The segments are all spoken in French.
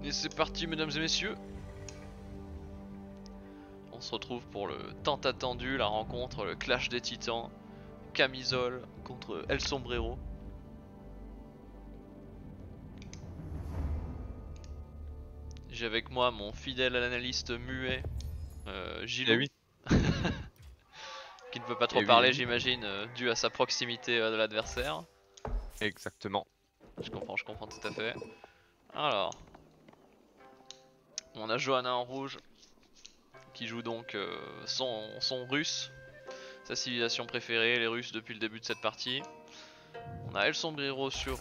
Et c'est parti mesdames et messieurs. On se retrouve pour le tant attendu, la rencontre, le clash des titans. Camisole contre El Sombrero. J'ai avec moi mon fidèle analyste muet, Gilou. Eh oui. Qui ne peut pas trop Eh oui, parler eh oui. j'imagine, dû à sa proximité de l'adversaire. Exactement. Je comprends tout à fait. Alors, on a Johanna en rouge, qui joue donc son russe, sa civilisation préférée, les Russes depuis le début de cette partie. On a El Sombrero sur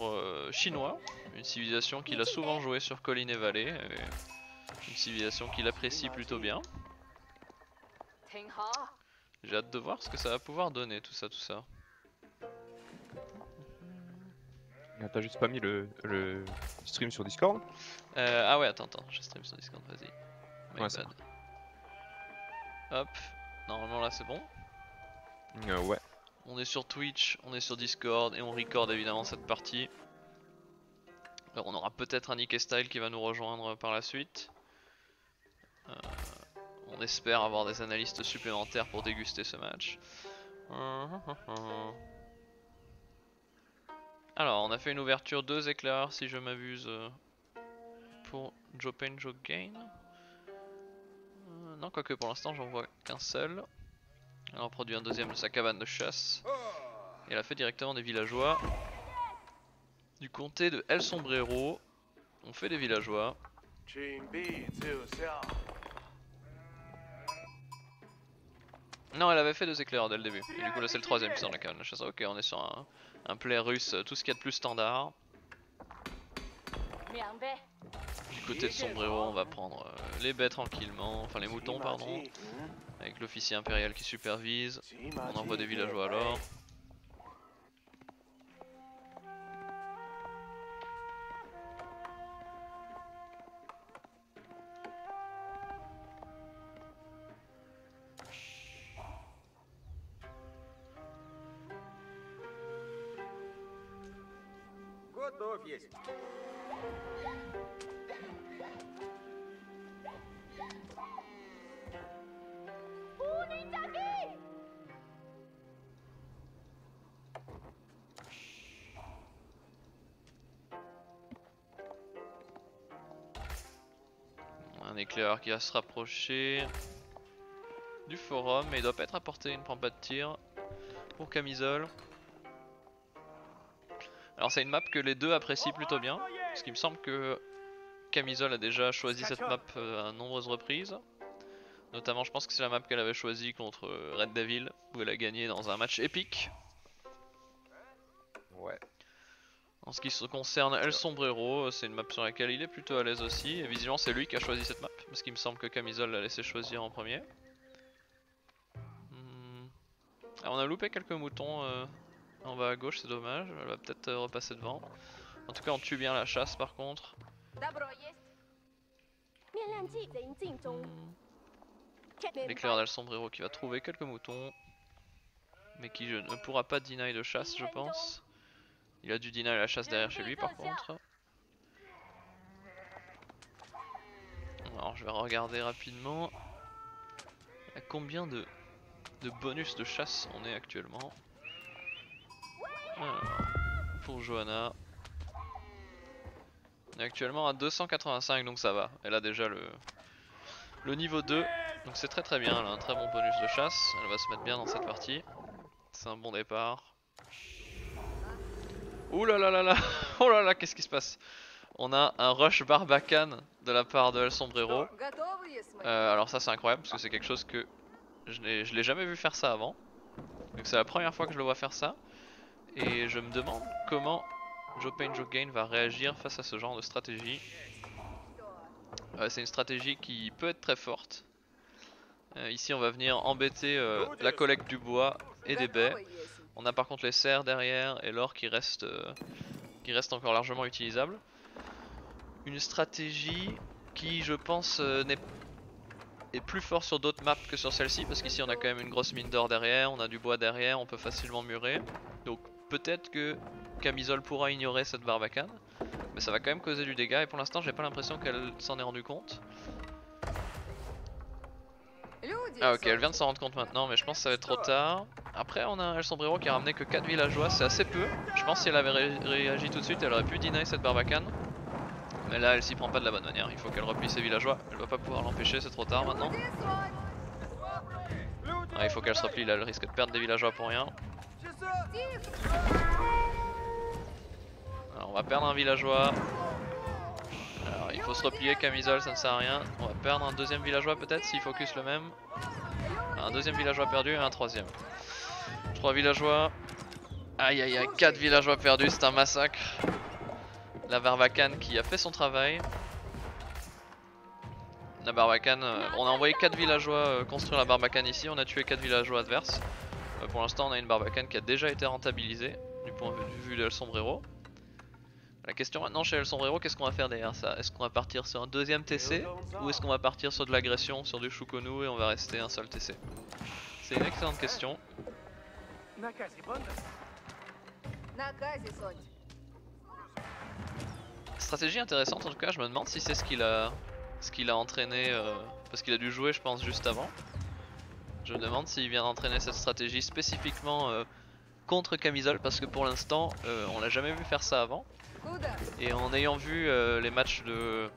chinois, une civilisation qu'il a souvent joué sur collines et vallées, une civilisation qu'il apprécie plutôt bien. J'ai hâte de voir ce que ça va pouvoir donner tout ça. T'as juste pas mis le stream sur Discord? Ah ouais, attends, je stream sur Discord, vas-y. My Ouais, ça bad. Hop, normalement là c'est bon. Ouais. On est sur Twitch, on est sur Discord et on record évidemment cette partie. Alors on aura peut-être un Nick Style qui va nous rejoindre par la suite. On espère avoir des analystes supplémentaires pour déguster ce match. Alors on a fait une ouverture 2 éclairs si je m'abuse pour Joe Pain, Joe Gain. Non, quoique pour l'instant j'en vois qu'un seul. Elle en produit un deuxième de sa cabane de chasse. Et elle a fait directement des villageois du comté de El Sombrero. On fait des villageois. Non, elle avait fait 2 éclairs dès le début. Et du coup là c'est le troisième qui sort de la cabane de chasse. Ok, on est sur un play russe, tout ce qu'il y a de plus standard. Du côté de Sombrero, on va prendre les bêtes tranquillement, enfin les moutons pardon, avec l'officier impérial qui supervise. On envoie des villageois alors. Un éclaireur qui va se rapprocher du forum, mais il doit pas être à portée, il ne prend pas de tir pour Camisole. Alors c'est une map que les deux apprécient plutôt bien, parce qu'il me semble que Camisole a déjà choisi cette map à nombreuses reprises. Notamment je pense que c'est la map qu'elle avait choisie contre Red Devil, où elle a gagné dans un match épique. Ouais. En ce qui se concerne El Sombrero, c'est une map sur laquelle il est plutôt à l'aise aussi, et visiblement c'est lui qui a choisi cette map, parce qu'il me semble que Camisole l'a laissé choisir en premier. Alors on a loupé quelques moutons en bas à gauche, c'est dommage, elle va peut-être repasser devant. En tout cas on tue bien la chasse par contre. L'éclair d'El Sombrero qui va trouver quelques moutons, mais qui ne pourra pas deny de chasse je pense. Il a dû deny la chasse derrière chez lui par contre. Alors je vais regarder rapidement à combien de bonus de chasse on est actuellement. Alors, pour Johanna, on est actuellement à 285 donc ça va. Elle a déjà le niveau 2, donc c'est très bien, elle a un très bon bonus de chasse. Elle va se mettre bien dans cette partie. C'est un bon départ. Ouh là là là là. Oh là là, qu'est-ce qui se passe? On a un rush Barbacane de la part de El Sombrero. Alors ça c'est incroyable parce que c'est quelque chose que je l'ai jamais vu faire ça avant. Donc c'est la première fois que je le vois faire ça. Et je me demande comment Joe Pain Joe Gain va réagir face à ce genre de stratégie. C'est une stratégie qui peut être très forte. Ici on va venir embêter la collecte du bois et des baies. On a par contre les cerfs derrière et l'or qui reste encore largement utilisable. Une stratégie qui je pense est plus fort sur d'autres maps que sur celle-ci, parce qu'ici on a quand même une grosse mine d'or derrière, on a du bois derrière, on peut facilement murer. Donc peut-être que Camisole pourra ignorer cette Barbacane, mais ça va quand même causer du dégât et pour l'instant j'ai pas l'impression qu'elle s'en est rendu compte. Ah ok, elle vient de s'en rendre compte maintenant, mais je pense que ça va être trop tard. Après on a un El Sombrero qui a ramené que 4 villageois, c'est assez peu. Je pense que si elle avait réagi tout de suite, elle aurait pu deny cette Barbacane. Mais là elle s'y prend pas de la bonne manière, il faut qu'elle replie ses villageois. Elle va pas pouvoir l'empêcher, c'est trop tard maintenant. Ah, il faut qu'elle se replie, là elle risque de perdre des villageois pour rien. Alors on va perdre un villageois. Alors il faut se replier, camisole ça ne sert à rien. On va perdre un deuxième villageois peut-être s'il focus le même. Un deuxième villageois perdu et un troisième. 3 villageois. Aïe aïe aïe, 4 villageois perdus, c'est un massacre. La Barbacane qui a fait son travail. La Barbacane, on a envoyé 4 villageois construire la Barbacane ici, on a tué 4 villageois adverses. Pour l'instant on a une Barbacane qui a déjà été rentabilisée du point de vue de El Sombrero. La question maintenant chez El Sombrero, qu'est-ce qu'on va faire derrière ça? Est-ce qu'on va partir sur un deuxième TC ou est-ce qu'on va partir sur de l'agression, sur du Shukonu et on va rester un seul TC? C'est une excellente question. Stratégie intéressante en tout cas, je me demande si c'est ce qu'il a entraîné, parce qu'il a dû jouer je pense juste avant. Je me demande s'il vient d'entraîner cette stratégie spécifiquement contre Camisole parce que pour l'instant on l'a jamais vu faire ça avant. Et en ayant vu les matchs de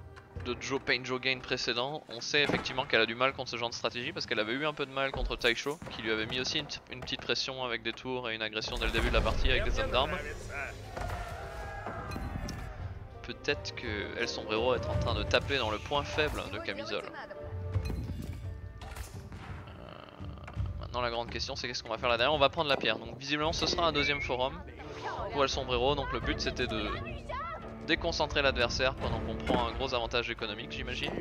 Joe Pain Joe Gain précédents, on sait effectivement qu'elle a du mal contre ce genre de stratégie parce qu'elle avait eu un peu de mal contre Taisho qui lui avait mis aussi une petite pression avec des tours et une agression dès le début de la partie avec des hommes d'armes. Peut-être que El Sombrero est en train de taper dans le point faible de Camisole. Maintenant la grande question c'est qu'est-ce qu'on va faire là derrière. On va prendre la pierre, donc visiblement ce sera un deuxième forum pour El Sombrero. Donc le but c'était de déconcentrer l'adversaire pendant qu'on prend un gros avantage économique j'imagine.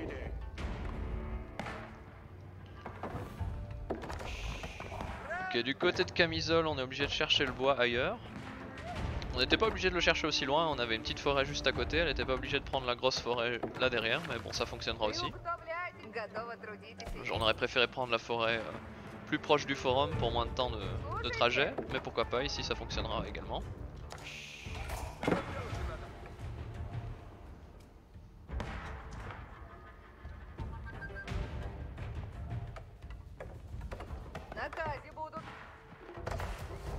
Ok, du côté de Camisole on est obligé de chercher le bois ailleurs. On n'était pas obligé de le chercher aussi loin, on avait une petite forêt juste à côté, elle n'était pas obligée de prendre la grosse forêt là derrière, mais bon ça fonctionnera aussi. J'en aurais préféré prendre la forêt plus proche du forum pour moins de temps de trajet, mais pourquoi pas, ici ça fonctionnera également.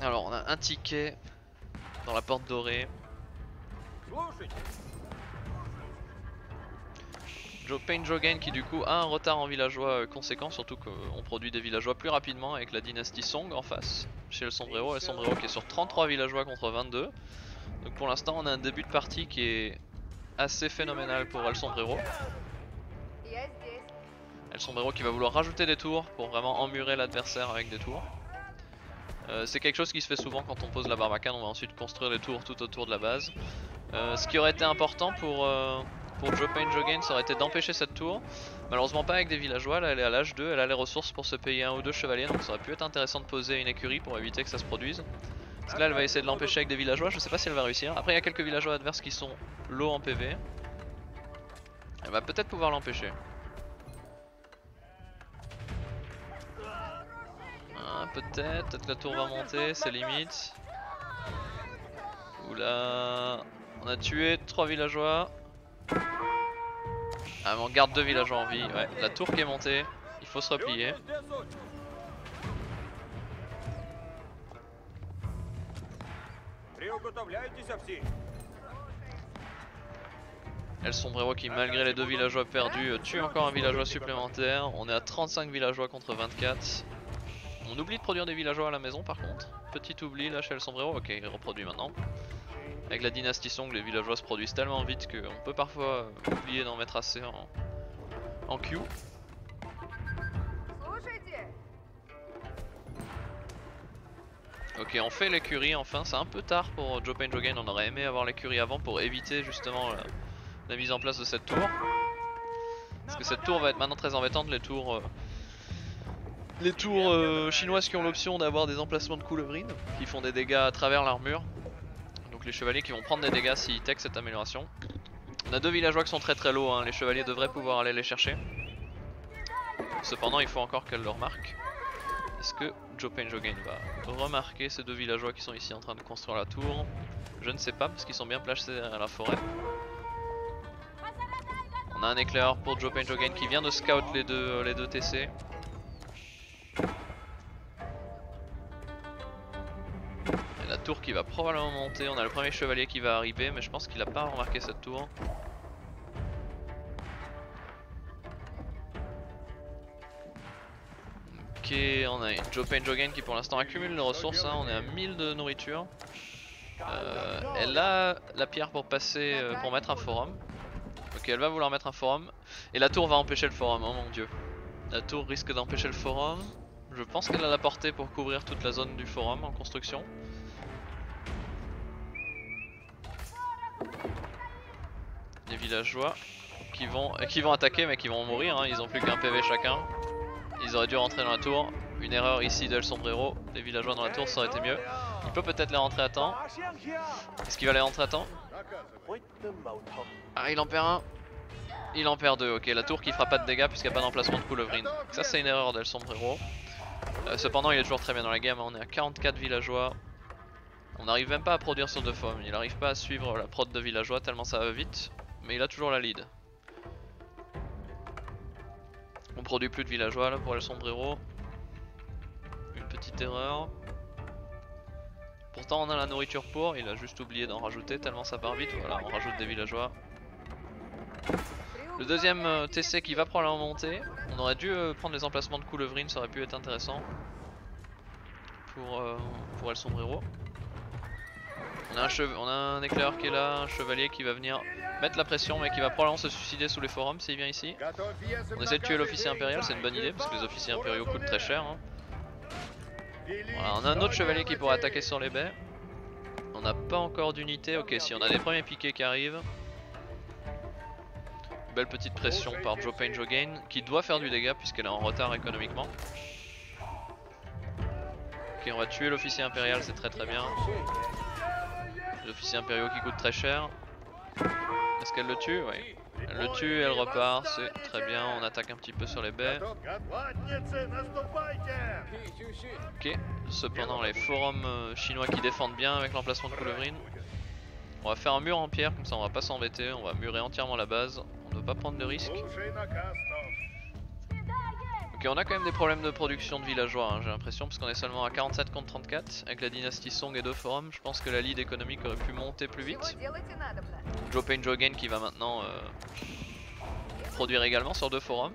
Alors on a un ticket dans la porte dorée. Joe Pain Joe Gain qui du coup a un retard en villageois conséquent, surtout qu'on produit des villageois plus rapidement avec la dynastie Song en face chez El Sombrero. El Sombrero qui est sur 33 villageois contre 22. Donc pour l'instant on a un début de partie qui est assez phénoménal pour El Sombrero. El Sombrero qui va vouloir rajouter des tours pour vraiment emmurer l'adversaire avec des tours. C'est quelque chose qui se fait souvent quand on pose la Barbacane, on va ensuite construire des tours tout autour de la base. Ce qui aurait été important pour Joe Pain Joe Gain, ça aurait été d'empêcher cette tour. Malheureusement pas avec des villageois, là elle est à l'âge 2, elle a les ressources pour se payer 1 ou 2 chevaliers, donc ça aurait pu être intéressant de poser une écurie pour éviter que ça se produise. Parce que là elle va essayer de l'empêcher avec des villageois, je sais pas si elle va réussir. Après il y a quelques villageois adverses qui sont low en PV. Elle va peut-être pouvoir l'empêcher. Peut-être que la tour va monter, c'est limite. Oula, on a tué 3 villageois. Ah mais on garde 2 villageois en vie, ouais. La tour qui est montée, il faut se replier. El Sombrero qui malgré les 2 villageois perdus tue encore un villageois supplémentaire. On est à 35 villageois contre 24. On oublie de produire des villageois à la maison par contre. Petit oubli là chez El Sombrero, ok il reproduit maintenant. Avec la dynastie Song les villageois se produisent tellement vite qu'on peut parfois oublier d'en mettre assez en queue. Ok on fait l'écurie enfin, c'est un peu tard pour Joe Pain Joe Gain, on aurait aimé avoir l'écurie avant pour éviter justement la mise en place de cette tour. Parce que cette tour va être maintenant très embêtante, les tours chinoises qui ont l'option d'avoir des emplacements de coulevrine qui font des dégâts à travers l'armure. Donc les chevaliers qui vont prendre des dégâts s'ils tech cette amélioration. On a 2 villageois qui sont très low, hein. Les chevaliers devraient pouvoir aller les chercher. Cependant il faut encore qu'elle le remarque. Est-ce que Joe Pain Joe Gain va remarquer ces 2 villageois qui sont ici en train de construire la tour? Je ne sais pas parce qu'ils sont bien placés à la forêt. On a un éclaireur pour Joe Pain Jogain qui vient de scout les deux TC. Et la tour qui va probablement monter, on a le premier chevalier qui va arriver mais je pense qu'il a pas remarqué cette tour. Ok, on a Joe Pain Jogain qui pour l'instant accumule les ressources, hein. On est à 1000 de nourriture. Elle a la pierre pour passer, pour mettre un forum. Ok, elle va vouloir mettre un forum. Et la tour va empêcher le forum, oh mon dieu. La tour risque d'empêcher le forum. Je pense qu'elle a la portée pour couvrir toute la zone du forum en construction. Les villageois qui vont attaquer mais qui vont mourir, hein. Ils ont plus qu'un PV chacun. Ils auraient dû rentrer dans la tour. Une erreur ici d'El Sombrero. Les villageois dans la tour ça aurait été mieux. Il peut peut-être les rentrer à temps. Est-ce qu'il va les rentrer à temps? Ah, il en perd un. Il en perd deux. Ok, la tour qui fera pas de dégâts puisqu'il n'y a pas d'emplacement de coulevrine. Ça c'est une erreur d'El Sombrero. Cependant il est toujours très bien dans la game. On est à 44 villageois. On n'arrive même pas à produire sur deux formes. Il n'arrive pas à suivre la prod de villageois tellement ça va vite. Mais il a toujours la lead. On produit plus de villageois là pour El Sombrero. Une petite erreur. Pourtant on a la nourriture pour, il a juste oublié d'en rajouter tellement ça part vite. Voilà, on rajoute des villageois. Le deuxième TC qui va probablement monter. On aurait dû prendre les emplacements de coulevrine, ça aurait pu être intéressant pour El Sombrero. On a un éclaireur qui est là, un chevalier qui va venir mettre la pression mais qui va probablement se suicider sous les forums s'il vient ici. On essaie de tuer l'officier impérial, c'est une bonne idée parce que les officiers impériaux coûtent très cher, hein. Voilà, on a un autre chevalier qui pourrait attaquer sur les baies. On n'a pas encore d'unité, ok, si on a des premiers piquets qui arrivent. Belle petite pression par Joe Pain Jogain qui doit faire du dégât puisqu'elle est en retard économiquement. Ok, on va tuer l'officier impérial, c'est très bien. Les officiers impériaux qui coûtent très cher. Est-ce qu'elle le tue? Oui. Elle le tue, elle repart, c'est très bien, on attaque un petit peu sur les baies. Ok, cependant les forums chinois qui défendent bien avec l'emplacement de coulevrine. On va faire un mur en pierre, comme ça on va pas s'embêter, on va murer entièrement la base, on ne doit pas prendre de risques. Ok, on a quand même des problèmes de production de villageois, hein, j'ai l'impression, parce qu'on est seulement à 47 contre 34. Avec la dynastie Song et deux forums, je pense que la lead économique aurait pu monter plus vite. Joe Pain Jogain qui va maintenant produire également sur deux forums.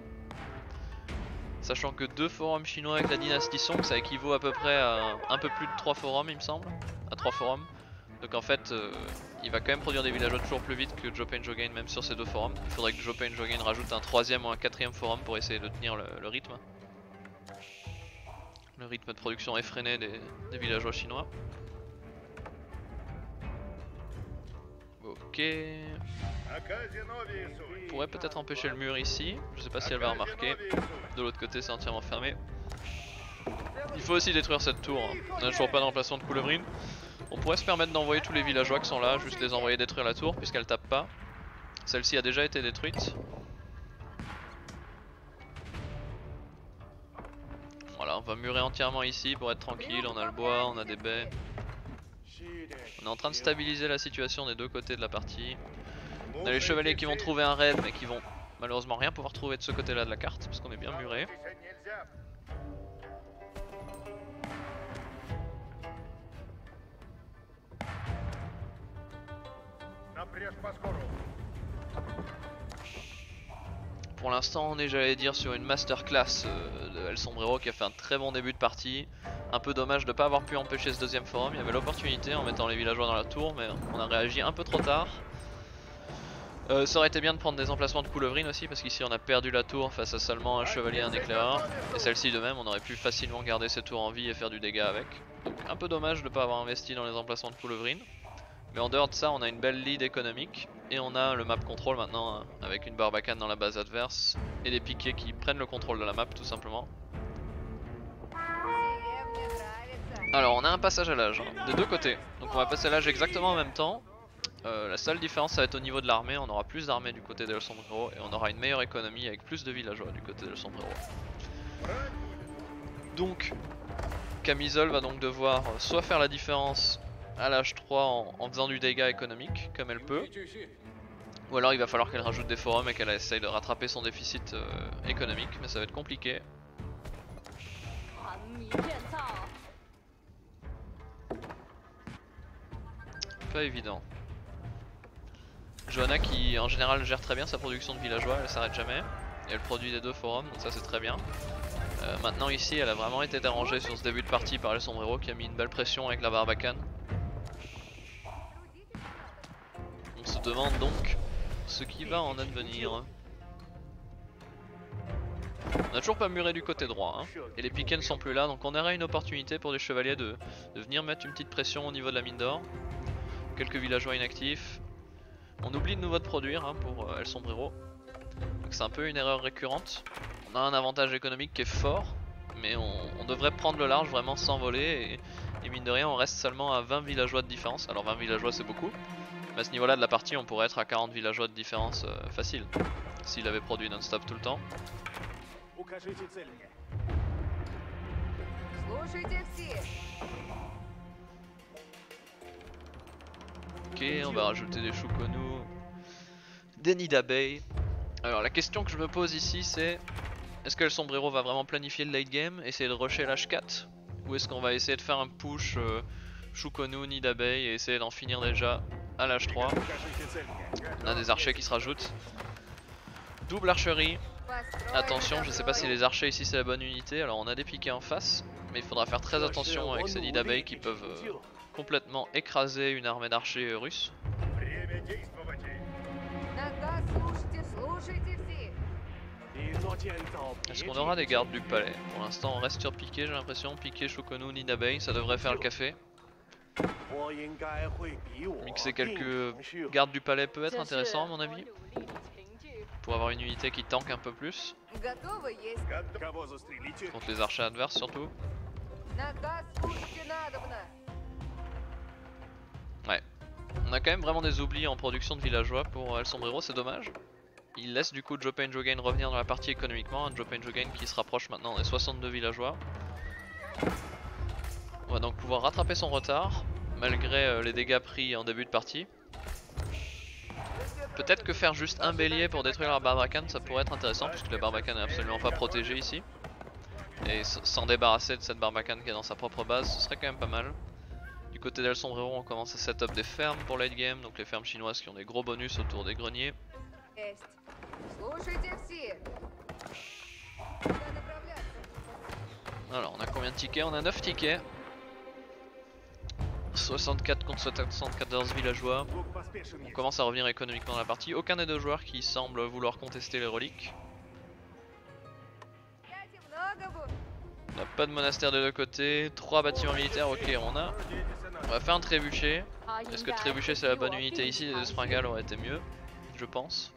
Sachant que deux forums chinois avec la dynastie Song, ça équivaut à peu près à un peu plus de 3 forums il me semble. À 3 forums. Donc en fait, il va quand même produire des villageois toujours plus vite que Joe Pain Jogain même sur ces deux forums. Il faudrait que Joe Pain Jogain rajoute un 3ème ou un 4ème forum pour essayer de tenir le rythme. Le rythme de production effréné des villageois chinois. Ok. On pourrait peut-être empêcher le mur ici. Je sais pas si elle va remarquer. De l'autre côté c'est entièrement fermé. Il faut aussi détruire cette tour, hein. On n'a toujours pas d'emplacement de coulevrine. On pourrait se permettre d'envoyer tous les villageois qui sont là, juste les envoyer détruire la tour puisqu'elle tape pas. Celle-ci a déjà été détruite. Voilà, on va murer entièrement ici pour être tranquille, on a le bois, on a des baies. On est en train de stabiliser la situation des deux côtés de la partie. On a les chevaliers qui vont trouver un raid mais qui vont malheureusement rien pouvoir trouver de ce côté là de la carte parce qu'on est bien muré. Pour l'instant on est, j'allais dire, sur une masterclass de El Sombrero qui a fait un très bon début de partie. Un peu dommage de ne pas avoir pu empêcher ce deuxième forum, il y avait l'opportunité en mettant les villageois dans la tour mais on a réagi un peu trop tard. Ça aurait été bien de prendre des emplacements de coulevrine aussi parce qu'ici on a perdu la tour face à seulement un chevalier et un éclaireur. Et celle-ci de même, on aurait pu facilement garder cette tour en vie et faire du dégât avec. Donc un peu dommage de ne pas avoir investi dans les emplacements de coulevrine. Mais en dehors de ça, on a une belle lead économique. Et on a le map control maintenant avec une barbacane dans la base adverse. Et des piquets qui prennent le contrôle de la map tout simplement. Alors on a un passage à l'âge des deux côtés. Donc on va passer à l'âge exactement en même temps. La seule différence ça va être au niveau de l'armée, on aura plus d'armées du côté d'El Sombrero et on aura une meilleure économie avec plus de villageois du côté d'El Sombrero. Donc Camisole va donc devoir soit faire la différence à l'âge 3 en faisant du dégât économique comme elle peut, Ou alors il va falloir qu'elle rajoute des forums et qu'elle essaye de rattraper son déficit économique, mais ça va être compliqué. Pas évident. Johanna qui en général gère très bien sa production de villageois, elle s'arrête jamais. Et elle produit des 2 forums, donc ça c'est très bien. Maintenant ici elle a vraiment été dérangée sur ce début de partie par le sombrero qui a mis une belle pression avec la barbacane. On se demande donc ce qui va en advenir. On n'a toujours pas muré du côté droit hein. Et les piquets ne sont plus là, donc on aurait une opportunité pour les chevaliers de venir mettre une petite pression au niveau de la mine d'or. Quelques villageois inactifs. On oublie de nouveau de produire hein, pour El Sombrero. Donc c'est un peu une erreur récurrente. On a un avantage économique qui est fort, mais on devrait prendre le large vraiment sans voler. Et mine de rien on reste seulement à 20 villageois de différence. Alors 20 villageois c'est beaucoup. Mais à ce niveau là de la partie on pourrait être à 40 villageois de différence facile. S'il avait produit non-stop tout le temps. Ok, on va rajouter des Shukonu, des nids d'abeilles. Alors la question que je me pose ici c'est: est-ce que le sombrero va vraiment planifier le late game, essayer de rusher l'H4? Ou est-ce qu'on va essayer de faire un push Shukonu, nid d'abeilles et essayer d'en finir déjà à l'H3? On a des archers qui se rajoutent. Double archerie. Attention, je sais pas si les archers ici c'est la bonne unité. Alors on a des piquets en face, mais il faudra faire très attention avec ces nids d'abeilles qui peuvent complètement écraser une armée d'archers russes. Est-ce qu'on aura des gardes du palais? Pour l'instant on reste sur piquet, j'ai l'impression. Piquet, Shukonu, nid d'abeilles, ça devrait faire le café. Mixer quelques gardes du palais peut être intéressant à mon avis, pour avoir une unité qui tank un peu plus contre les archers adverses surtout. Ouais, on a quand même vraiment des oublis en production de villageois pour El Sombrero, c'est dommage. Il laisse du coup Jopain Jogain revenir dans la partie économiquement, un Jopain Jogain qui se rapproche maintenant des 62 villageois. On va donc pouvoir rattraper son retard malgré les dégâts pris en début de partie. Peut-être que faire juste un bélier pour détruire la barbacane ça pourrait être intéressant, puisque la barbacane n'est absolument pas protégée ici. Et s'en débarrasser de cette barbacane qui est dans sa propre base, ce serait quand même pas mal. Du côté d'El Sombrero on commence à set up des fermes pour late game, donc les fermes chinoises qui ont des gros bonus autour des greniers. Alors on a combien de tickets? On a 9 tickets. 64 contre 74 villageois. On commence à revenir économiquement dans la partie. Aucun des deux joueurs qui semble vouloir contester les reliques. On n'a pas de monastère de deux côtés. 3 bâtiments militaires, ok on va faire un trébuchet. Est-ce que trébuchet c'est la bonne unité ici? Les springales auraient été mieux, je pense.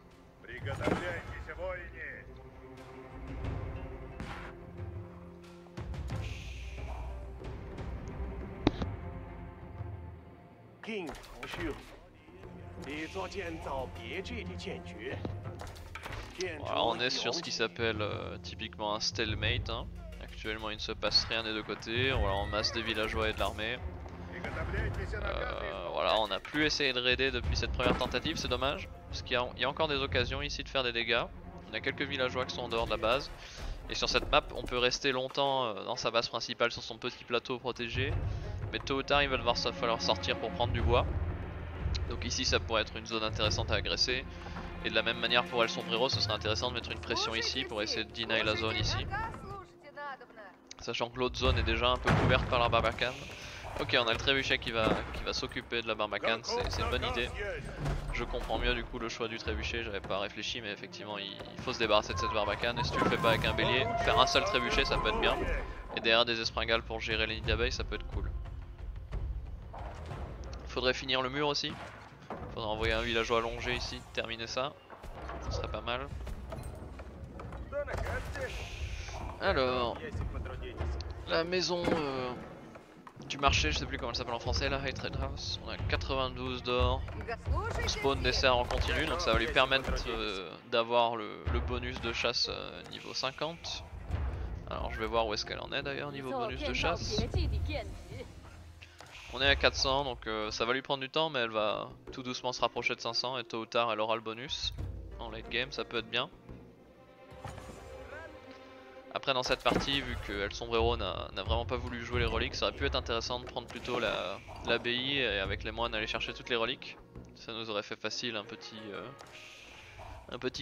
Voilà, on est sur ce qui s'appelle typiquement un stalemate hein. Actuellement il ne se passe rien des deux côtés, voilà, on masse des villageois et de l'armée. Voilà, on n'a plus essayé de raider depuis cette première tentative, c'est dommage. Parce qu'il y a encore des occasions ici de faire des dégâts. On a quelques villageois qui sont en dehors de la base. Et sur cette map on peut rester longtemps dans sa base principale sur son petit plateau protégé. Mais tôt ou tard il va falloir sortir pour prendre du bois. Donc ici ça pourrait être une zone intéressante à agresser. Et de la même manière pour El Sombrero ce serait intéressant de mettre une pression ici pour essayer de deny la zone ici. Sachant que l'autre zone est déjà un peu couverte par la barbacane. Ok, on a le trébuchet qui va s'occuper de la barbacane, c'est une bonne idée. Je comprends mieux du coup le choix du trébuchet, j'avais pas réfléchi mais effectivement il faut se débarrasser de cette barbacane. Et si tu le fais pas avec un bélier, faire un seul trébuchet ça peut être bien. Et derrière des espringales pour gérer les nids d'abeilles ça peut être cool. Faudrait finir le mur aussi. Faudrait envoyer un villageois allongé ici, terminer ça. Ce serait pas mal. Alors, la maison du marché, je sais plus comment elle s'appelle en français, la High Trade House. On a 92 d'or. Spawn des serres en continu, donc ça va lui permettre d'avoir le bonus de chasse niveau 50. Alors je vais voir où est-ce qu'elle en est d'ailleurs niveau bonus de chasse. On est à 400 donc ça va lui prendre du temps mais elle va tout doucement se rapprocher de 500 et tôt ou tard elle aura le bonus. En late game ça peut être bien. Après dans cette partie vu que El Sombrero n'a vraiment pas voulu jouer les reliques, ça aurait pu être intéressant de prendre plutôt l'abbaye et avec les moines aller chercher toutes les reliques. Ça nous aurait fait facile un petit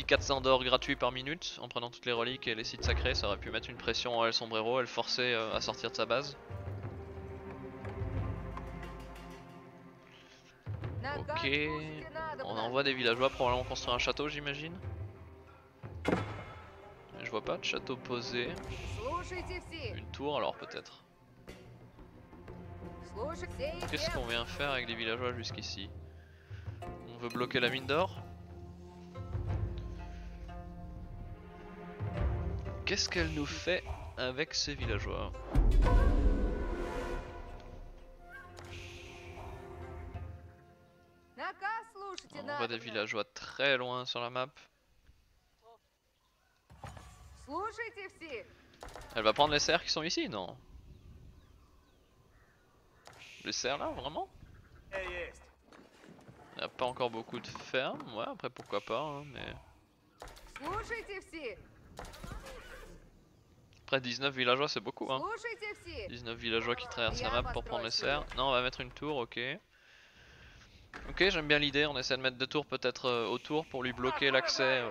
400 d'or gratuit par minute en prenant toutes les reliques et les sites sacrés, ça aurait pu mettre une pression à El Sombrero et le forcer à sortir de sa base. Ok, on envoie des villageois probablement construire un château j'imagine. Je vois pas de château posé. Une tour alors peut-être. Qu'est-ce qu'on vient faire avec des villageois jusqu'ici? On veut bloquer la mine d'or. Qu'est-ce qu'elle nous fait avec ces villageois? On voit des villageois très loin sur la map. Elle va prendre les serres qui sont ici, non? Les serres là, vraiment? Il n'y a pas encore beaucoup de fermes, ouais après pourquoi pas hein, mais... Après 19 villageois c'est beaucoup hein. 19 villageois qui traversent la map pour prendre les serres. Non on va mettre une tour, ok. Ok j'aime bien l'idée, on essaie de mettre des tours peut-être autour pour lui bloquer l'accès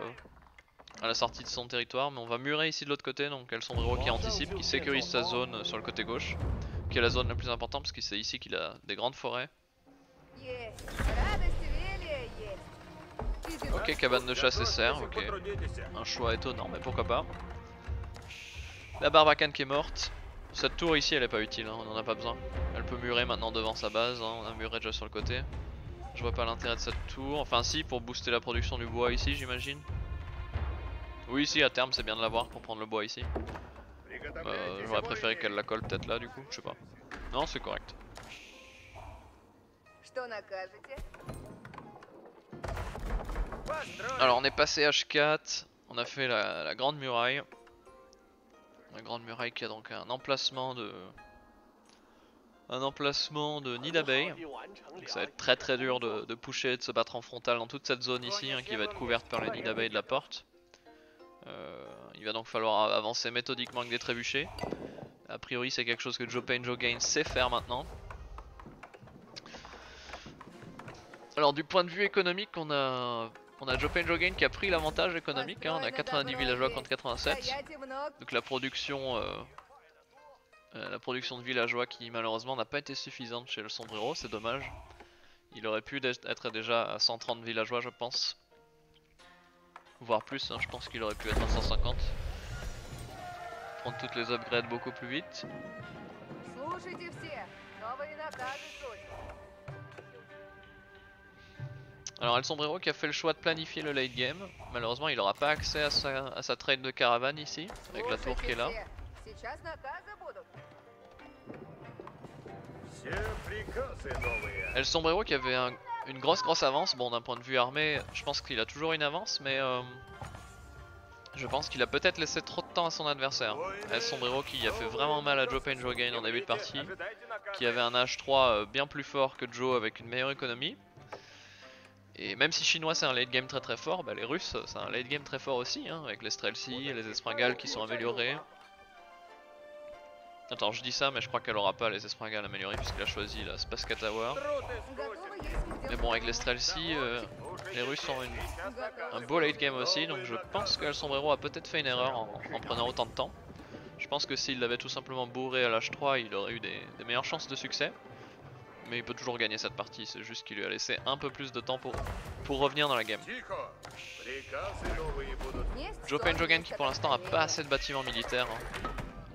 à la sortie de son territoire. Mais on va murer ici de l'autre côté, donc El Sombrero qui anticipe, qui sécurise sa zone sur le côté gauche. Qui est la zone la plus importante parce que c'est ici qu'il a des grandes forêts. Ok, cabane de chasse et serre, ok. Un choix étonnant, mais pourquoi pas. La Barbacane qui est morte. Cette tour ici elle est pas utile, hein, on en a pas besoin. Elle peut murer maintenant devant sa base, hein, on a muré déjà sur le côté. Je vois pas l'intérêt de cette tour, enfin si pour booster la production du bois ici j'imagine. Oui si à terme c'est bien de l'avoir pour prendre le bois ici. J'aurais préféré qu'elle la colle peut-être là du coup, je sais pas. Non c'est correct. Alors on est passé H4, on a fait la grande muraille. La grande muraille qui a donc un emplacement de nid d'abeilles. Donc ça va être très dur de pusher, de se battre en frontal dans toute cette zone ici hein, qui va être couverte par les nids d'abeilles de la porte. Il va donc falloir avancer méthodiquement avec des trébuchets. A priori c'est quelque chose que Joe Pain Joe Gain sait faire maintenant. Alors du point de vue économique on a Joe Pain Joe Gain qui a pris l'avantage économique, hein, on a 90 villageois contre 87. Donc la production de villageois qui malheureusement n'a pas été suffisante chez le Sombrero, c'est dommage. Il aurait pu être déjà à 130 villageois je pense. Voire plus, hein, je pense qu'il aurait pu être à 150. Prendre toutes les upgrades beaucoup plus vite. Alors El Sombrero qui a fait le choix de planifier le late game. Malheureusement il n'aura pas accès à sa trade de caravane ici, avec la tour qui est là. El Sombrero qui avait une grosse avance, bon d'un point de vue armé je pense qu'il a toujours une avance mais je pense qu'il a peut-être laissé trop de temps à son adversaire. El Sombrero qui a fait vraiment mal à Joe Pain Joe Gain en début de partie, qui avait un H3 bien plus fort que Joe avec une meilleure économie. Et même si chinois c'est un late game très fort, bah les russes c'est un late game très fort aussi, hein, avec les Streltsy et les Espringales qui sont améliorés. Attends je dis ça mais je crois qu'elle aura pas les Espringales améliorées puisqu'elle a choisi la Spaska Tower. Mais bon avec les Streltsy, les Russes ont un beau late game aussi, donc je pense que El Sombrero a peut-être fait une erreur en prenant autant de temps. Je pense que s'il l'avait tout simplement bourré à l'H3 il aurait eu des meilleures chances de succès. Mais il peut toujours gagner cette partie, c'est juste qu'il lui a laissé un peu plus de temps pour revenir dans la game. Joe Pain Joe Gain qui pour l'instant a pas assez de bâtiments militaires, hein.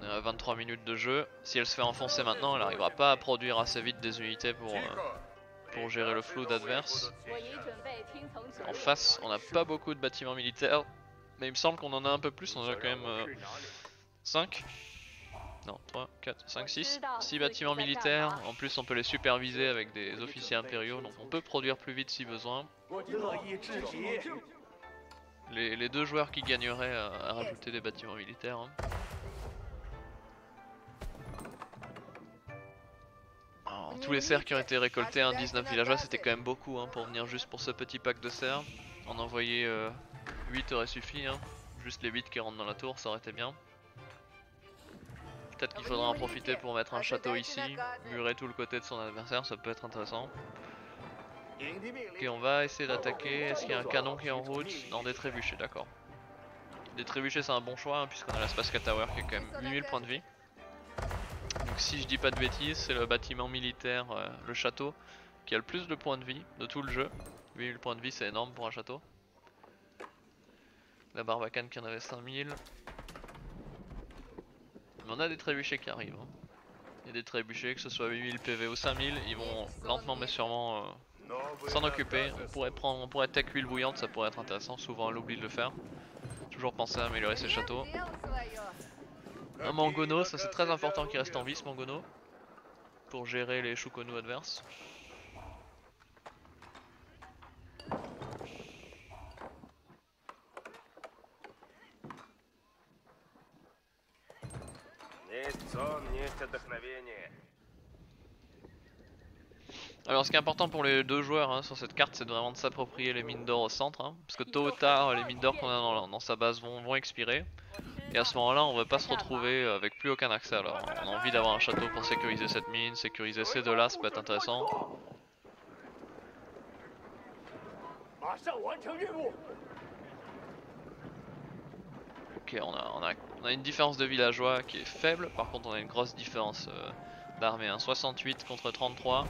On est à 23 minutes de jeu, si elle se fait enfoncer maintenant elle n'arrivera pas à produire assez vite des unités pour gérer le flood adverse. En face on n'a pas beaucoup de bâtiments militaires, mais il me semble qu'on en a un peu plus, on en a quand même 5. Non, 3, 4, 5, 6 bâtiments militaires, en plus on peut les superviser avec des officiers impériaux, donc on peut produire plus vite si besoin. Les deux joueurs qui gagneraient à rajouter des bâtiments militaires. Hein. Alors, Tous les cerfs qui ont été récoltés, 19 villageois, c'était quand même beaucoup hein, pour venir juste pour ce petit pack de cerfs. En envoyer 8 aurait suffi, hein. Juste les 8 qui rentrent dans la tour, ça aurait été bien. Peut-être qu'il faudra en profiter pour mettre un château ici, murer tout le côté de son adversaire, ça peut être intéressant. Ok, on va essayer d'attaquer. Est-ce qu'il y a un canon qui est en route? Non, des trébuchets, d'accord. Des trébuchets c'est un bon choix hein, puisqu'on a la Spaska Tower qui est quand même 8000 points de vie. Donc si je dis pas de bêtises, c'est le bâtiment militaire, le château, qui a le plus de points de vie de tout le jeu. 8000 points de vie c'est énorme pour un château. La Barbacane qui en avait 5000. Mais on a des trébuchets qui arrivent. Hein. Il y a des trébuchets, que ce soit 8000 PV ou 5000, ils vont lentement mais sûrement s'en occuper. On pourrait tech huile bouillante, ça pourrait être intéressant, souvent on oublie de le faire. Toujours penser à améliorer ses châteaux. Un Mangono, ça c'est très important qu'il reste en vie ce Mangono. Pour gérer les Shukonu adverses. Alors ce qui est important pour les deux joueurs hein, sur cette carte, c'est vraiment de s'approprier les mines d'or au centre, hein, parce que tôt ou tard les mines d'or qu'on a dans sa base vont expirer. Et à ce moment-là, on ne va pas se retrouver avec plus aucun accès. Alors on a envie d'avoir un château pour sécuriser cette mine, sécuriser ces deux là, ça peut être intéressant. Ok, on a une différence de villageois qui est faible, par contre on a une grosse différence d'armée, hein. 68 contre 33.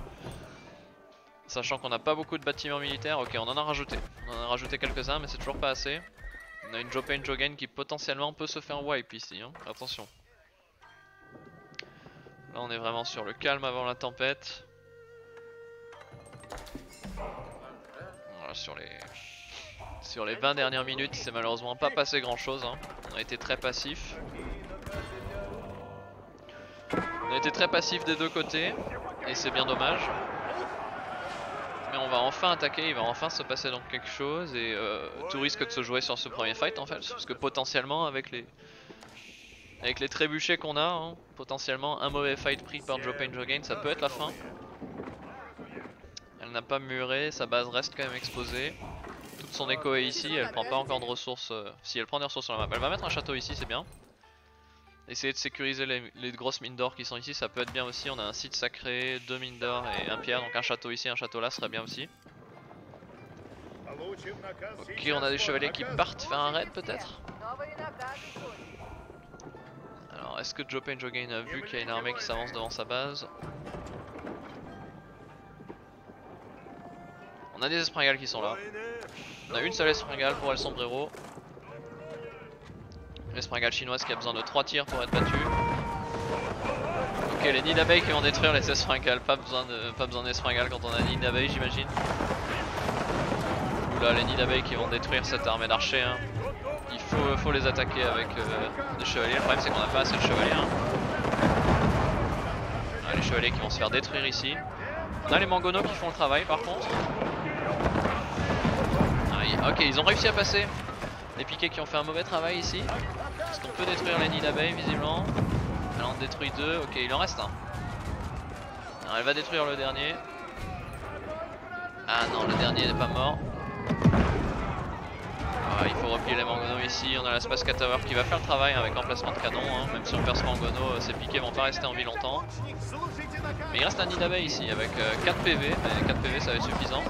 Sachant qu'on n'a pas beaucoup de bâtiments militaires, ok on en a rajouté. On en a rajouté quelques-uns mais c'est toujours pas assez. On a une Jopain Jogen qui potentiellement peut se faire wipe ici, hein. Attention. Là on est vraiment sur le calme avant la tempête. Voilà, sur les 20 dernières minutes, c'est malheureusement pas passé grand chose. Hein. On a été très passif. On a été très passif des deux côtés. Et c'est bien dommage. Mais on va enfin attaquer, il va enfin se passer donc quelque chose. Et tout risque de se jouer sur ce premier fight en fait. Parce que potentiellement avec les trébuchets qu'on a, hein, potentiellement un mauvais fight pris par Jopain Jogen, ça peut être la fin. Elle n'a pas muré, sa base reste quand même exposée. Toute son écho est ici, elle prend pas encore de ressources. Si elle prend des ressources sur la map, elle va mettre un château ici, c'est bien. Essayer de sécuriser les grosses mines d'or qui sont ici, ça peut être bien aussi. On a un site sacré, 2 mines d'or et un pierre, donc un château ici, un château là serait bien aussi. Ok, on a des chevaliers qui partent faire un raid peut-être. Alors est-ce que Jopain Jogen a vu qu'il y a une armée qui s'avance devant sa base? On a des espringales qui sont là. On a une seule espringale pour El Sombrero. L'espringale chinoise qui a besoin de 3 tirs pour être battue. Ok, les nids d'abeilles qui vont détruire les espringales. Pas besoin d'espringales quand on a nids d'abeilles, j'imagine. Oula, les nids d'abeilles qui vont détruire cette armée d'archers. Hein. Il faut les attaquer avec des chevaliers. Le problème c'est qu'on n'a pas assez de chevaliers. Hein. Ah, les chevaliers qui vont se faire détruire ici. On a les mangonos qui font le travail par contre. Ah, ok, ils ont réussi à passer. Les piquets qui ont fait un mauvais travail ici. Est-ce qu'on peut détruire les nids d'abeilles visiblement? Elle en détruit 2, ok il en reste un. Alors, elle va détruire le dernier. Ah non, le dernier n'est pas mort. Ah, il faut replier les mangonos ici, on a la Spaska Tower qui va faire le travail avec emplacement de canon, hein. Même si on perd ce mangono, ces piquets vont pas rester en vie longtemps. Mais il reste un nid d'abeilles ici avec 4 PV, mais 4 PV ça va être suffisant.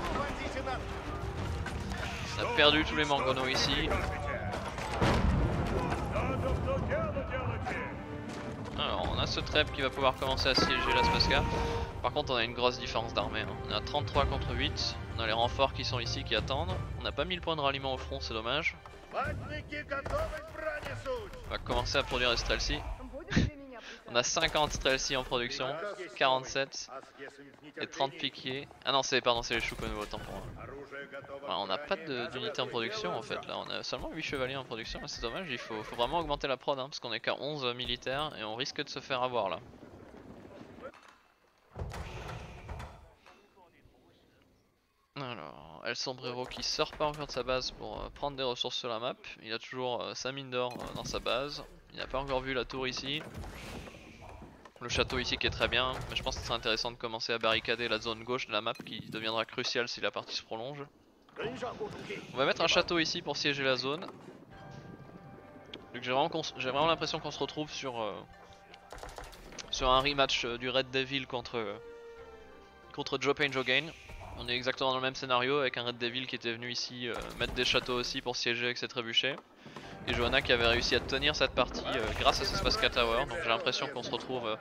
On a perdu tous les mangonos ici. Alors on a ce trep qui va pouvoir commencer à siéger la Spaska. Par contre on a une grosse différence d'armée, hein. On a 33 contre 8. On a les renforts qui sont ici qui attendent. On n'a pas mis le point de ralliement au front, c'est dommage. On va commencer à produire des Streltsy. On a 50 Streltsy en production, 47 et 30 piquiers. Ah non, pardon, c'est les Shukonu, autant pour moi. Enfin, on n'a pas d'unité en production en fait là, on a seulement 8 chevaliers en production, c'est dommage, il faut vraiment augmenter la prod hein, parce qu'on est qu'à 11 militaires et on risque de se faire avoir là. Alors, El Sombrero qui sort pas encore de sa base pour prendre des ressources sur la map, il a toujours sa mine d'or dans sa base, il n'a pas encore vu la tour ici. Le château ici qui est très bien, mais je pense que c'est intéressant de commencer à barricader la zone gauche de la map qui deviendra cruciale si la partie se prolonge. On va mettre un château ici pour siéger la zone. J'ai vraiment l'impression qu'on se retrouve sur un rematch du Red Devil contre Joe Pain Joe Gain. On est exactement dans le même scénario avec un Red Devil qui était venu ici mettre des châteaux aussi pour siéger avec ses trébuchets. Et Johanna qui avait réussi à tenir cette partie grâce à ce Spaska Tower. Donc j'ai l'impression qu'on se retrouve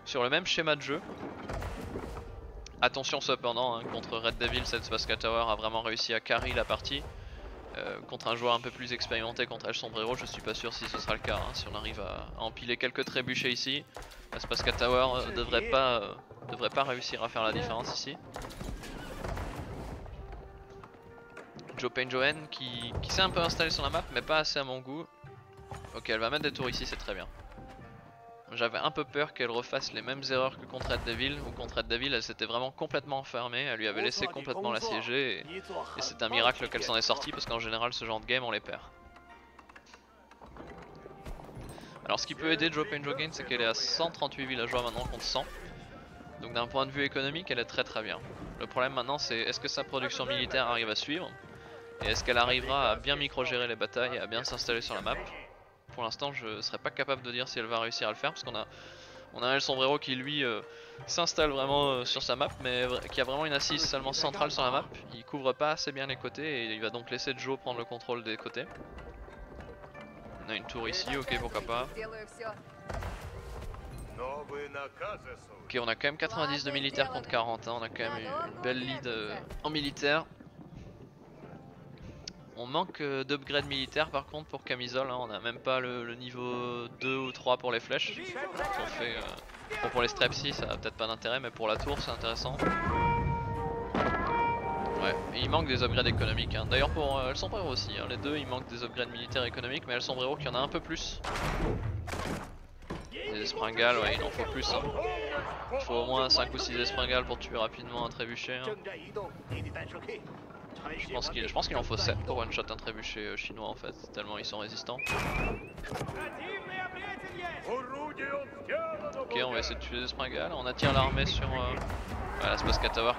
sur le même schéma de jeu. Attention cependant, hein, contre Red Devil, cette Spaska Tower a vraiment réussi à carry la partie. Contre un joueur un peu plus expérimenté, contre El Sombrero, je suis pas sûr si ce sera le cas. Hein, si on arrive à empiler quelques trébuchets ici, la Spaska Tower devrait pas réussir à faire la différence ici. Joe Pain Joen qui s'est un peu installé sur la map, mais pas assez à mon goût. Ok, elle va mettre des tours ici, c'est très bien. J'avais un peu peur qu'elle refasse les mêmes erreurs que contre Red Devil, où contre Red Devil elle s'était vraiment complètement enfermée, elle lui avait laissé complètement l'assiéger et c'est un miracle qu'elle s'en est sortie parce qu'en général ce genre de game on les perd. Alors ce qui peut aider Joe Pain Joe Gain, c'est qu'elle est à 138 villageois maintenant contre 100. Donc d'un point de vue économique elle est très bien. Le problème maintenant c'est est-ce que sa production militaire arrive à suivre et est-ce qu'elle arrivera à bien micro-gérer les batailles et à bien s'installer sur la map. Pour l'instant je ne serais pas capable de dire si elle va réussir à le faire parce qu'on a un El Sombrero qui lui s'installe vraiment sur sa map mais qui a vraiment une assise seulement centrale sur la map. Il couvre pas assez bien les côtés et il va donc laisser Joe prendre le contrôle des côtés. On a une tour ici, ok pourquoi pas. Ok on a quand même 90 de militaires contre 40, hein. On a quand même une belle lead en militaire. On manque d'upgrade militaire par contre pour camisole, hein. On a même pas le niveau 2 ou 3 pour les flèches. On fait, bon, pour les strepsis ça a peut-être pas d'intérêt mais pour la tour c'est intéressant. Ouais, et il manque des upgrades économiques, hein. D'ailleurs pour El Sombrero aussi, hein. Les deux il manque des upgrades militaires économiques mais El Sombrero qui en a un peu plus. Des espringales, ouais il en faut plus, hein. Il faut au moins 5 ou 6 espringales pour tuer rapidement un trébuchet, hein. Je pense qu'il en faut 7 pour one shot un trébuchet chinois en fait, tellement ils sont résistants. Ok on va essayer de tuer des springales, on attire l'armée sur la Spaska Tower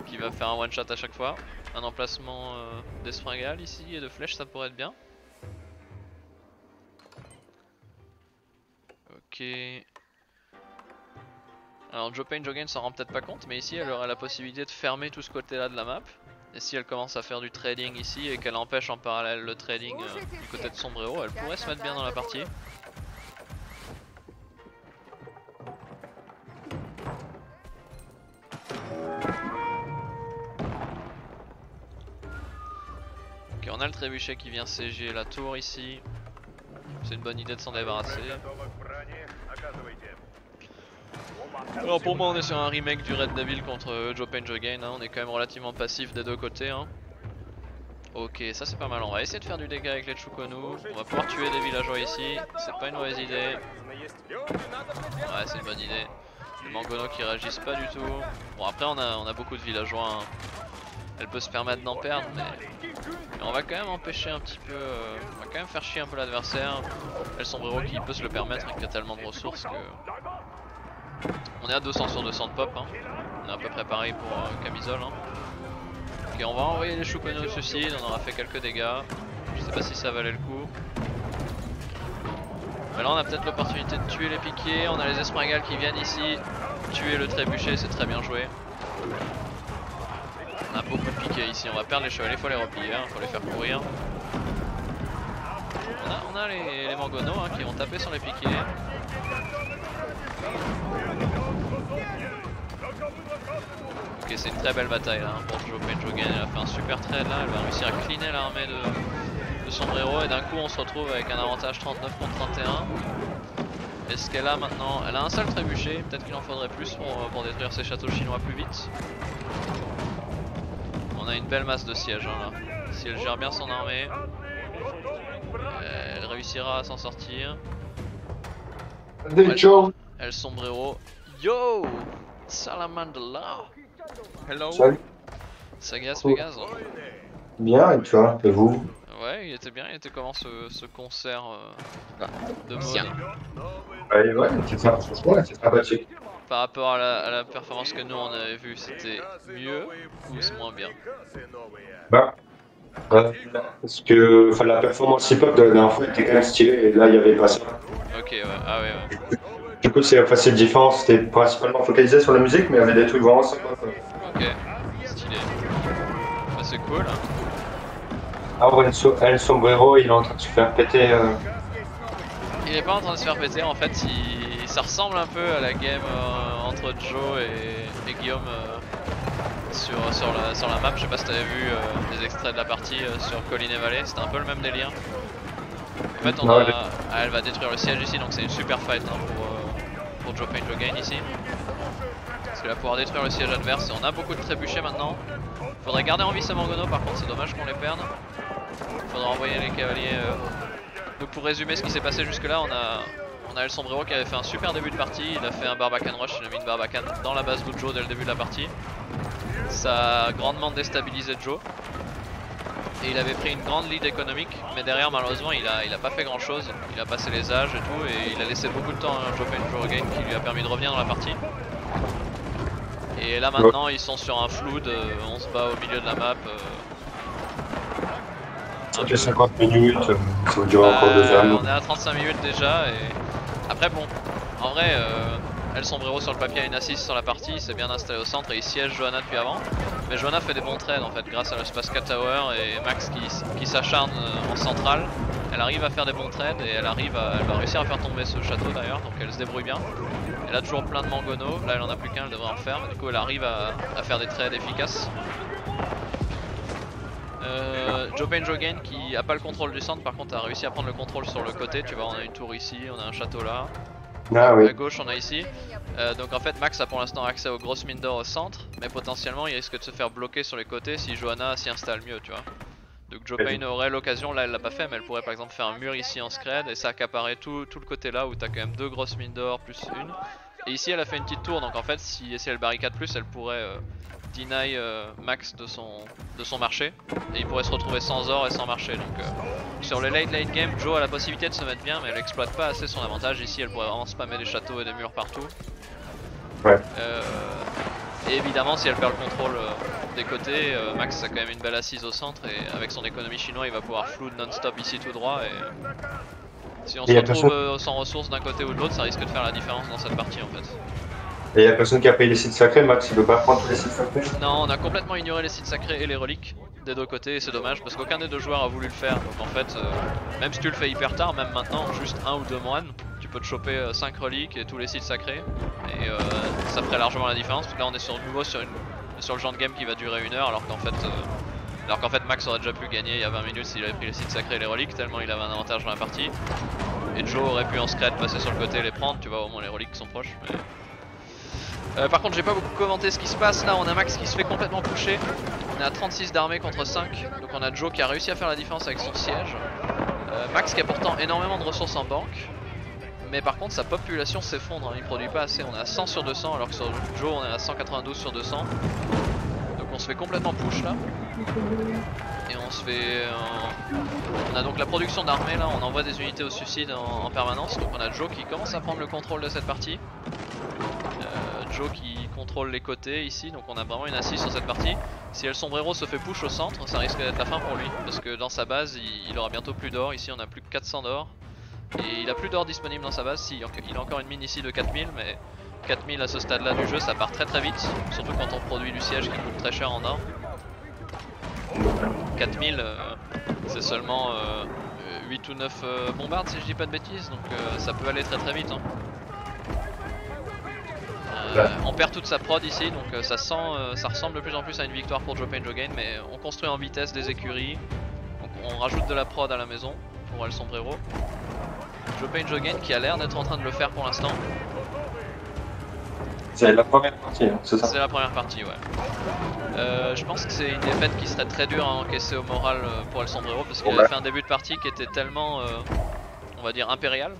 qui va faire un one shot à chaque fois. Un emplacement des springales ici et de flèches ça pourrait être bien. Ok. Alors Joe Pain Joe Gain s'en rend peut-être pas compte mais ici elle aura la possibilité de fermer tout ce côté là de la map. Et si elle commence à faire du trading ici et qu'elle empêche en parallèle le trading du côté de Sombrero, elle pourrait se mettre bien dans la partie. Ok on a le trébuchet qui vient siéger la tour ici. C'est une bonne idée de s'en débarrasser. Alors pour moi on est sur un remake du Red Devil contre Joe Pain Joe Gain, hein. On est quand même relativement passif des deux côtés, hein. Ok ça c'est pas mal, on va essayer de faire du dégât avec les Chukonu. On va pouvoir tuer des villageois ici, c'est pas une mauvaise idée. Ouais c'est une bonne idée. Les Mangono qui réagissent pas du tout. Bon après on a beaucoup de villageois, hein. Elle peut se permettre d'en perdre mais on va quand même empêcher un petit peu, on va quand même faire chier un peu l'adversaire. El Sombrero qui peut se le permettre et qui a tellement de ressources que... On est à 200 sur 200 de pop, hein. On est à peu près pareil pour camisole, hein. Ok on va envoyer les Chukonu au suicide, on aura fait quelques dégâts. Je sais pas si ça valait le coup. Mais là on a peut-être l'opportunité de tuer les piquiers, on a les espringales qui viennent ici. Tuer le trébuchet, c'est très bien joué. On a beaucoup de piquets ici, on va perdre les chevaliers, il faut les replier, il faut les faire courir. On a les Mangono hein, qui vont taper sur les piquets. Ok c'est une très belle bataille là hein, pour Joe Pain Joe Gain, elle a fait un super trade là, elle va réussir à cleaner l'armée de Sombrero et d'un coup on se retrouve avec un avantage 39 contre 31. Est-ce qu'elle a maintenant, elle a un seul trébuchet, peut-être qu'il en faudrait plus pour détruire ces châteaux chinois plus vite. On a une belle masse de sièges hein, là. Si elle gère bien son armée, elle réussira à s'en sortir. El Sombrero. Yo Salamandala. Hello. Salut. Sagas Vegas. Bien, et toi, et vous? Ouais, il était bien, il était comment ce concert de mode Ouais, franchement, c'est sympathique. par rapport à la performance que nous on avait vu, c'était mieux ou c'est moins bien? Bah, parce que enfin, la performance hip-hop de la dernière fois était quand même stylée et là il y avait pas ça. Ok, ouais, ah ouais, ouais. Du coup, c'est différent, c'était principalement focalisé sur la musique, mais il y avait des trucs vraiment sympas, quoi. Ok, stylé. Bah, c'est cool. Ah ouais, El Sombrero, il est en train de se faire péter. Il est pas en train de se faire péter en fait, ça ressemble un peu à la game entre Joe et Guillaume sur la map. Je sais pas si t'avais vu des extraits de la partie sur Colline et Vallée, c'était un peu le même délire. En fait, elle va détruire le siège ici, donc c'est une super fight hein, pour Joe Pain Joe Gain ici. Parce qu'elle va pouvoir détruire le siège adverse et on a beaucoup de trébuchés maintenant. Faudrait garder en vie ces Mangono, par contre c'est dommage qu'on les perde. Faudra envoyer les cavaliers. Donc pour résumer ce qui s'est passé jusque là, on a El Sombrero qui avait fait un super début de partie. Il a fait un Barbacane Rush, il a mis une Barbacane dans la base de Joe dès le début de la partie. Ça a grandement déstabilisé Joe. Et il avait pris une grande lead économique, mais derrière malheureusement il a pas fait grand chose. Il a passé les âges et tout, et il a laissé beaucoup de temps à Joe Pain Joe Gain qui lui a permis de revenir dans la partie. Et là maintenant ils sont sur un flood, on se bat au milieu de la map. Ça fait 50 minutes, ça va durer encore 2 heures. On est à 35 minutes déjà et après bon, en vrai El Sombrero sur le papier a une assise sur la partie, il s'est bien installé au centre et il siège Johanna depuis avant. Mais Johanna fait des bons trades en fait grâce à le Space Cat Tower et Max qui s'acharne en centrale. Elle arrive à faire des bons trades et elle va réussir à faire tomber ce château d'ailleurs, donc elle se débrouille bien. Elle a toujours plein de mangonos, là elle en a plus qu'un, elle devrait en faire, mais du coup elle arrive à faire des trades efficaces. Joe Pain Joe Gain qui a pas le contrôle du centre, par contre a réussi à prendre le contrôle sur le côté. Tu vois, on a une tour ici, on a un château là. Ah, oui. À gauche on a ici. Donc en fait Max a pour l'instant accès aux grosses mines d'or au centre, mais potentiellement il risque de se faire bloquer sur les côtés si Johanna s'y installe mieux, tu vois. Donc Joe Pain aurait l'occasion, là elle l'a pas fait, mais elle pourrait par exemple faire un mur ici en scred et ça accaparer tout le côté là où t'as quand même 2 grosses mines d'or plus une. Et ici elle a fait une petite tour, donc en fait si elle barricade plus elle pourrait deny Max de son marché et il pourrait se retrouver sans or et sans marché. Donc sur les late game, Joe a la possibilité de se mettre bien, mais elle exploite pas assez son avantage. Ici elle pourrait vraiment spammer des châteaux et des murs partout. Ouais. Et évidemment si elle perd le contrôle des côtés, Max a quand même une belle assise au centre et avec son économie chinoise il va pouvoir flood non-stop ici tout droit et si on se retrouve sans ressources d'un côté ou de l'autre, ça risque de faire la différence dans cette partie en fait. Et il y a personne qui a payé les sites sacrés, Max, il veut pas prendre tous les sites sacrés? Non, on a complètement ignoré les sites sacrés et les reliques des deux côtés et c'est dommage parce qu'aucun des deux joueurs a voulu le faire. Donc en fait, même si tu le fais hyper tard, même maintenant, juste 1 ou 2 moines, tu peux te choper 5 reliques et tous les sites sacrés et ça ferait largement la différence. Parce que là on est sur nouveau sur le genre de game qui va durer 1 heure alors qu'en fait Max aurait déjà pu gagner il y a 20 minutes s'il avait pris les sites sacrés et les reliques tellement il avait un avantage dans la partie. Et Joe aurait pu en scred passer sur le côté et les prendre, tu vois, au moins les reliques sont proches. Mais... par contre j'ai pas beaucoup commenté ce qui se passe là, on a Max qui se fait complètement pusher. On est à 36 d'armée contre 5, donc on a Joe qui a réussi à faire la différence avec son siège. Max qui a pourtant énormément de ressources en banque, mais par contre sa population s'effondre, hein. Il produit pas assez, on est à 100 sur 200 alors que sur Joe on est à 192 sur 200. Donc on se fait complètement push là. Et on se fait... on a donc la production d'armée là, on envoie des unités au suicide en permanence. Donc on a Joe qui commence à prendre le contrôle de cette partie. Joe qui contrôle les côtés ici, donc on a vraiment une assise sur cette partie. Si El Sombrero se fait push au centre, ça risque d'être la fin pour lui, parce que dans sa base il aura bientôt plus d'or. Ici on a plus que 400 d'or, et il a plus d'or disponible dans sa base. Si, il a encore une mine ici de 4000, mais 4000 à ce stade là du jeu ça part très vite, surtout quand on produit du siège qui coûte très cher en or. 4000 c'est seulement 8 ou 9 bombardes si je dis pas de bêtises, donc ça peut aller très vite hein. On perd toute sa prod ici, donc ça ressemble de plus en plus à une victoire pour Joe Pain Joe Gain, mais on construit en vitesse des écuries, donc on rajoute de la prod à la maison pour El Sombrero. Joe Pain Joe Gain qui a l'air d'être en train de le faire pour l'instant. C'est la première partie, hein, c'est ça? C'est la première partie, ouais. Je pense que c'est une défaite qui serait très dure à encaisser au moral pour El Sombrero, parce qu'il a fait un début de partie qui était tellement, on va dire, impérial.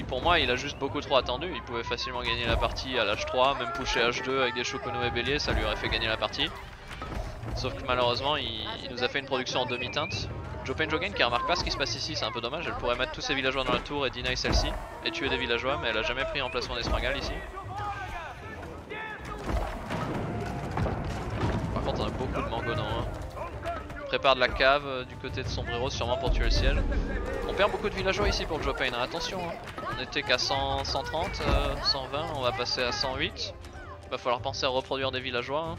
Pour moi il a juste beaucoup trop attendu, il pouvait facilement gagner la partie à l'H3, même pusher H2 avec des Shokuno et Bélier, ça lui aurait fait gagner la partie. Sauf que malheureusement il nous a fait une production en demi-teinte. Joe Penjogen qui remarque pas ce qui se passe ici, c'est un peu dommage. Elle pourrait mettre tous ses villageois dans la tour et deny celle-ci et tuer des villageois, mais elle a jamais pris emplacement d'Espringale ici. Par contre on a beaucoup de mangonons. Hein. On prépare de la cave du côté de Sombrero sûrement pour tuer le ciel. On perd beaucoup de villageois ici pour Joe Pain, hein. Attention, hein. On était qu'à 130, 120, on va passer à 108. Va falloir penser à reproduire des villageois. Hein.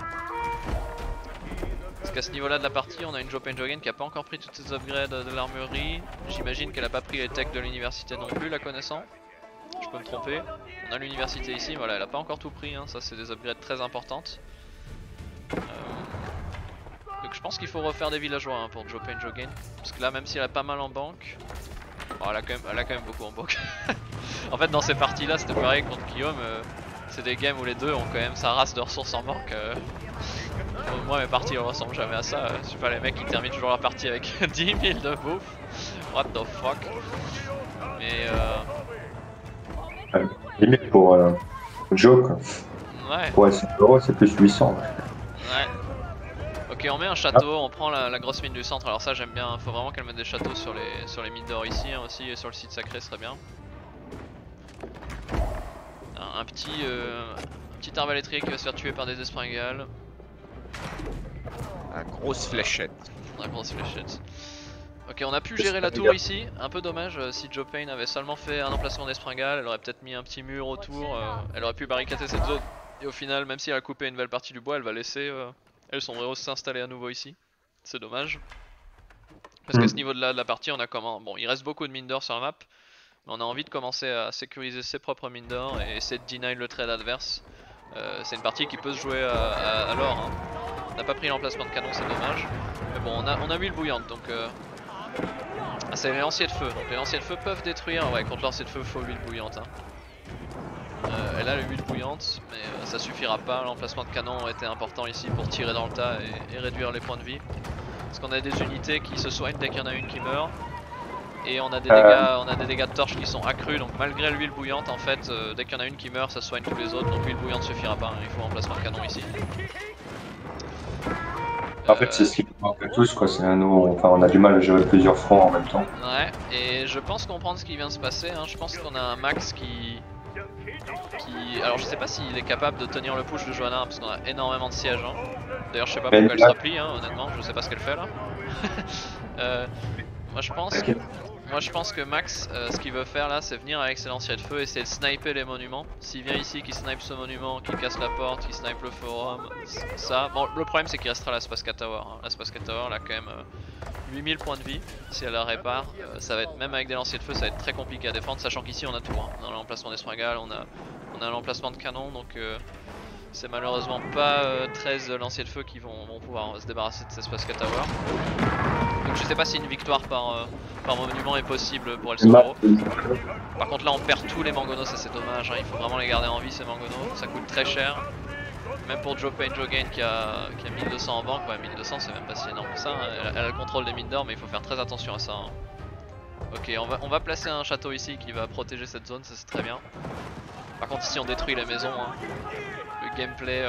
Parce qu'à ce niveau-là de la partie, on a une Joe Penjogen qui a pas encore pris toutes ses upgrades de l'armurerie. J'imagine qu'elle a pas pris les techs de l'université non plus, la connaissant. Je peux me tromper. On a l'université ici, voilà, elle a pas encore tout pris, hein. Ça c'est des upgrades très importantes. Donc je pense qu'il faut refaire des villageois hein, pour Joe Penjogen. Parce que là, même si elle a pas mal en banque, oh, elle a quand même beaucoup en banque. En fait, dans ces parties-là, c'était pareil contre Guillaume. C'est des games où les deux ont quand même sa race de ressources en banque. Moi, mes parties ne ressemblent jamais à ça. Je sais pas, les mecs ils terminent toujours la partie avec 10 000 de bouffe. What the fuck. Mais limite pour Joe quoi. Ouais. Pour 100 € c'est plus 800. Ouais. Ok, on met un château, on prend la grosse mine du centre. Alors ça j'aime bien, faut vraiment qu'elle mette des châteaux sur les mines d'or ici hein, aussi, et sur le site sacré ce serait bien. Un petit arbalétrier qui va se faire tuer par des espringales. La grosse fléchette. La grosse fléchette. Ok, on a pu gérer la tour ici, un peu dommage. Si Joe Pain avait seulement fait un emplacement d'espringale, elle aurait peut-être mis un petit mur autour, elle aurait pu barricader cette zone. Et au final, même si elle a coupé une belle partie du bois, elle va laisser elle Sombrero s'installer à nouveau ici. C'est dommage. Parce qu'à ce niveau de la partie, on a comment. Bon, il reste beaucoup de mines d'or sur la map, mais on a envie de commencer à sécuriser ses propres mines d'or et essayer de deny le trade adverse. C'est une partie qui peut se jouer à l'or. Hein. On n'a pas pris l'emplacement de canon, c'est dommage. Mais bon, on a huile bouillante donc. C'est les lanciers de feu. Donc les lanciers de feu peuvent détruire. Ouais, contre lancier de feu, il faut l'huile bouillante. Hein. Elle a l'huile bouillante, mais ça suffira pas. L'emplacement de canon était important ici pour tirer dans le tas et réduire les points de vie. Parce qu'on a des unités qui se soignent dès qu'il y en a une qui meurt. Et on a des dégâts de torche qui sont accrus, donc malgré l'huile bouillante en fait, dès qu'il y en a une qui meurt, ça soigne tous les autres, donc l'huile bouillante suffira pas, hein, il faut un emplacement de canon ici. En fait c'est ce qui nous manque à tous quoi, c'est nous, enfin on a du mal à gérer plusieurs fronts en même temps. Ouais, et je pense comprendre ce qui vient de se passer, hein. Je pense qu'on a un Max qui... Alors je sais pas s'il est capable de tenir le push de Johanna, parce qu'on a énormément de sièges. Hein. D'ailleurs je sais pas pourquoi elle se replie, hein, honnêtement, je sais pas ce qu'elle fait là. Moi je pense que Max, ce qu'il veut faire là, c'est venir avec ses lanciers de feu, essayer de sniper les monuments. S'il vient ici, qu'il snipe ce monument, qu'il casse la porte, qu'il snipe le forum, ça. Bon, le problème c'est qu'il restera la Spaska Tower. Hein. La Spaska Tower, elle a quand même 8000 points de vie. Si elle la répare, ça va être, même avec des lanciers de feu, ça va être très compliqué à défendre, sachant qu'ici on a tout. Hein. On a l'emplacement d'Espringale, on a l'emplacement de canon, donc c'est malheureusement pas 13 lanciers de feu qui vont pouvoir se débarrasser de cette Spaska Tower. Donc je sais pas si une victoire par monument est possible pour El Sombrero. Par contre là on perd tous les mangonos, ça c'est dommage, hein. Il faut vraiment les garder en vie ces mangonos, ça coûte très cher. Même pour Joe Penjogen qui a 1200 en banque, ouais 1200 c'est même pas si énorme que ça, hein. Elle a le contrôle des mines d'or mais il faut faire très attention à ça. Hein. Ok, on va placer un château ici qui va protéger cette zone, ça c'est très bien. Par contre ici on détruit les maisons, hein. Le gameplay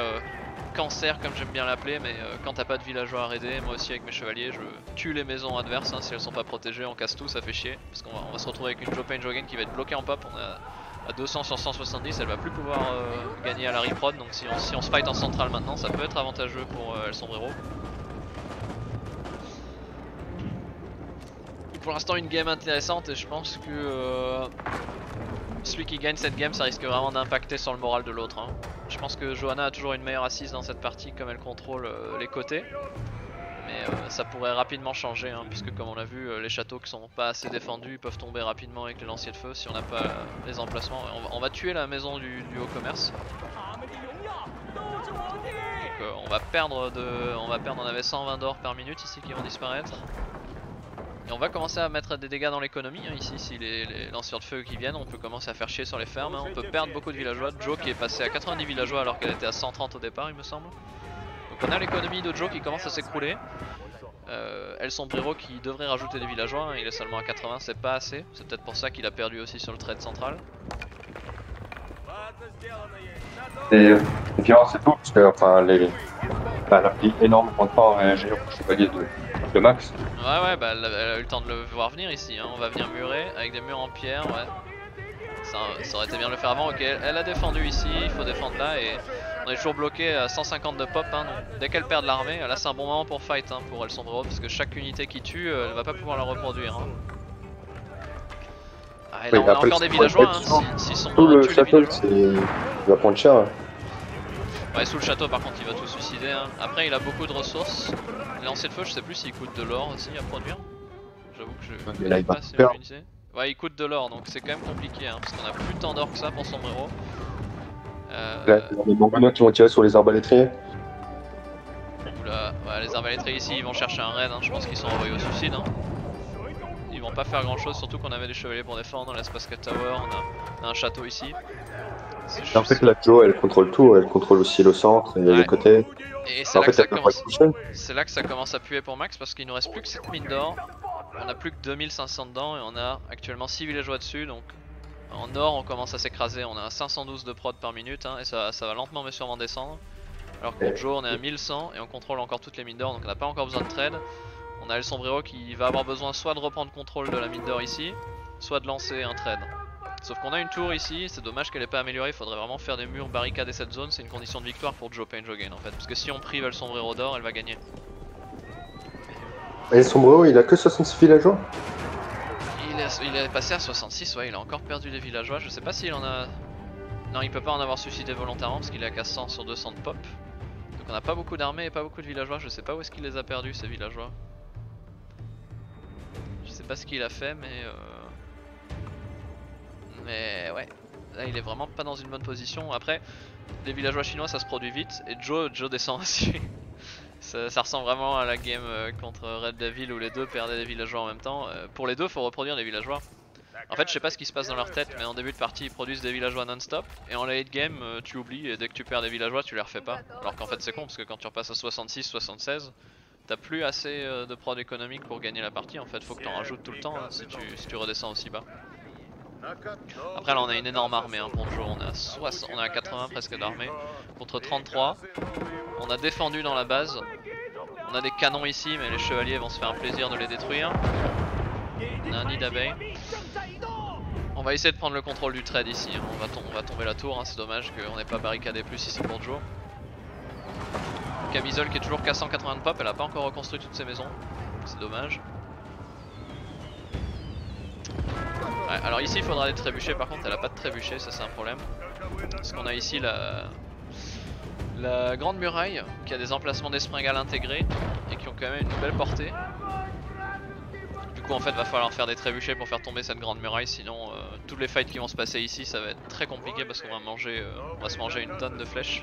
cancer comme j'aime bien l'appeler, mais quand t'as pas de villageois à raider, moi aussi avec mes chevaliers je tue les maisons adverses, hein. Si elles sont pas protégées on casse tout, ça fait chier. Parce qu'on va se retrouver avec une Joe Penjogen qui va être bloquée en pop, on est à 200 sur 170, elle va plus pouvoir gagner à la reprod, donc si on se fight en centrale maintenant ça peut être avantageux pour El Sombrero. Pour l'instant une game intéressante et je pense que celui qui gagne cette game ça risque vraiment d'impacter sur le moral de l'autre. Hein. Je pense que Johanna a toujours une meilleure assise dans cette partie comme elle contrôle les côtés. Mais ça pourrait rapidement changer hein, puisque comme on l'a vu les châteaux qui sont pas assez défendus peuvent tomber rapidement avec les lanciers de feu si on n'a pas les emplacements. On va tuer la maison du haut commerce. Donc on va perdre, on avait 120 d'or par minute ici qui vont disparaître. Et on va commencer à mettre des dégâts dans l'économie hein, ici, si les lanciers de feu qui viennent, on peut commencer à faire chier sur les fermes, hein. On peut perdre beaucoup de villageois, Joe qui est passé à 90 villageois alors qu'elle était à 130 au départ il me semble. Donc on a l'économie de Joe qui commence à s'écrouler. El Sombrero qui devrait rajouter des villageois, hein. Il est seulement à 80, c'est pas assez, c'est peut-être pour ça qu'il a perdu aussi sur le trade central. Et violence c'est tout, parce que enfin, elle a pris énormément de temps à réagir au chevalier de de Max. Ouais, bah elle a eu le temps de le voir venir ici. Hein. On va venir murer avec des murs en pierre, ouais. Ça aurait été bien de le faire avant. Ok, elle a défendu ici, il faut défendre là et on est toujours bloqué à 150 de pop. Hein, donc dès qu'elle perd de l'armée, là c'est un bon moment pour fight hein, pour El Sombrero parce que chaque unité qui tue, elle va pas pouvoir la reproduire. Hein. Ah, et là, Oui, on a après, encore des villageois. Hein, s'ils sont tout le tuent les château, villageois. il va prendre cher. Hein. Ouais, sous le château par contre il va tout suicider. Hein. Après il a beaucoup de ressources. Les lancers de feu, je sais plus s'il coûte de l'or aussi à produire. J'avoue que je Mais là, connais il va pas ces perdre. unités. Ouais, il coûte de l'or donc c'est quand même compliqué hein, parce qu'on a plus tant d'or que ça pour Sombrero. Là, les Mongols qui vont tirer sur les arbalétriers. Oula, ouais, les arbalétriers ici ils vont chercher un raid, hein. Je pense qu'ils sont envoyés au suicide. Hein. Ils vont pas faire grand chose, surtout qu'on avait des chevaliers pour défendre, l'espace 4 tower, on a un château ici. Et en fait, la Jo, elle contrôle tout, elle contrôle aussi le centre et les côtés. Et c'est En là, fait, elle peut pas toucher. que ça commence à puer pour Max parce qu'il nous reste plus que cette mine d'or. On a plus que 2500 dedans et on a actuellement 6 villageois dessus donc en or on commence à s'écraser. On a 512 de prod par minute hein, et ça va lentement mais sûrement descendre. Alors que pour Joe on est à 1100 et on contrôle encore toutes les mines d'or donc on n'a pas encore besoin de trade. On a El Sombrero qui va avoir besoin soit de reprendre contrôle de la mine d'or ici, soit de lancer un trade. Sauf qu'on a une tour ici, c'est dommage qu'elle n'ait pas améliorée, il faudrait vraiment faire des murs barricader cette zone, c'est une condition de victoire pour Joe Pain Joe Gain en fait. Parce que si on prive El Sombrero d'or, elle va gagner. Et Sombrero, il a que 66 villageois. Il est passé à 66, ouais, il a encore perdu des villageois, je sais pas s'il en a... Non, il peut pas en avoir suicidé volontairement parce qu'il est à 400 sur 200 de pop. Donc on a pas beaucoup d'armées et pas beaucoup de villageois, je sais pas où est-ce qu'il les a perdus ces villageois. Je sais pas ce qu'il a fait mais ouais, là il est vraiment pas dans une bonne position. Après, les villageois chinois ça se produit vite et Joe descend aussi. ça ressemble vraiment à la game contre Red Devil où les deux perdaient des villageois en même temps. Pour les deux faut reproduire des villageois. En fait je sais pas ce qui se passe dans leur tête mais en début de partie ils produisent des villageois non-stop et en late game tu oublies et dès que tu perds des villageois tu les refais pas. Alors qu'en fait c'est con parce que quand tu repasses à 66, 76 t'as plus assez de prod économique pour gagner la partie en fait, faut que t'en rajoutes tout le temps hein, si tu redescends aussi bas. Après là on a une énorme armée hein, pour le jour, on a 80 presque d'armée contre 33. On a défendu dans la base, on a des canons ici mais les chevaliers vont se faire un plaisir de les détruire. On a un nid d'abeilles. On va essayer de prendre le contrôle du trade ici, hein. On va tomber la tour, hein. C'est dommage qu'on n'ait pas barricadé plus ici pour Joe. Camisole qui est toujours qu'à 180 de pop, elle a pas encore reconstruit toutes ses maisons, c'est dommage. Ouais, alors ici il faudra des trébuchets, par contre elle a pas de trébuchets, ça c'est un problème. Parce qu'on a ici la grande muraille qui a des emplacements d'espringales intégrés et qui ont quand même une belle portée. Du coup en fait va falloir faire des trébuchets pour faire tomber cette grande muraille, sinon tous les fights qui vont se passer ici ça va être très compliqué parce qu'on va se manger une tonne de flèches.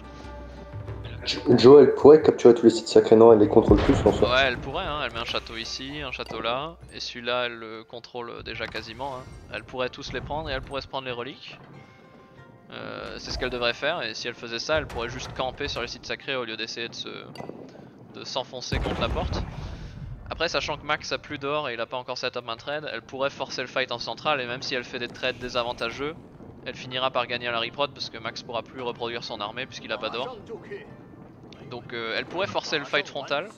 Jo, elle pourrait capturer tous les sites sacrés, non? Elle les contrôle tous en soi. Ouais, elle pourrait, hein. Elle met un château ici, un château là, et celui-là elle le contrôle déjà quasiment. Hein. Elle pourrait tous les prendre et elle pourrait se prendre les reliques. C'est ce qu'elle devrait faire, et si elle faisait ça, elle pourrait juste camper sur les sites sacrés au lieu d'essayer de s'enfoncer contre la porte. Après, sachant que Max a plus d'or et il a pas encore set up un trade, elle pourrait forcer le fight en centrale, et même si elle fait des trades désavantageux, elle finira par gagner à la reprod parce que Max pourra plus reproduire son armée puisqu'il a pas d'or. Donc elle pourrait forcer le fight frontal.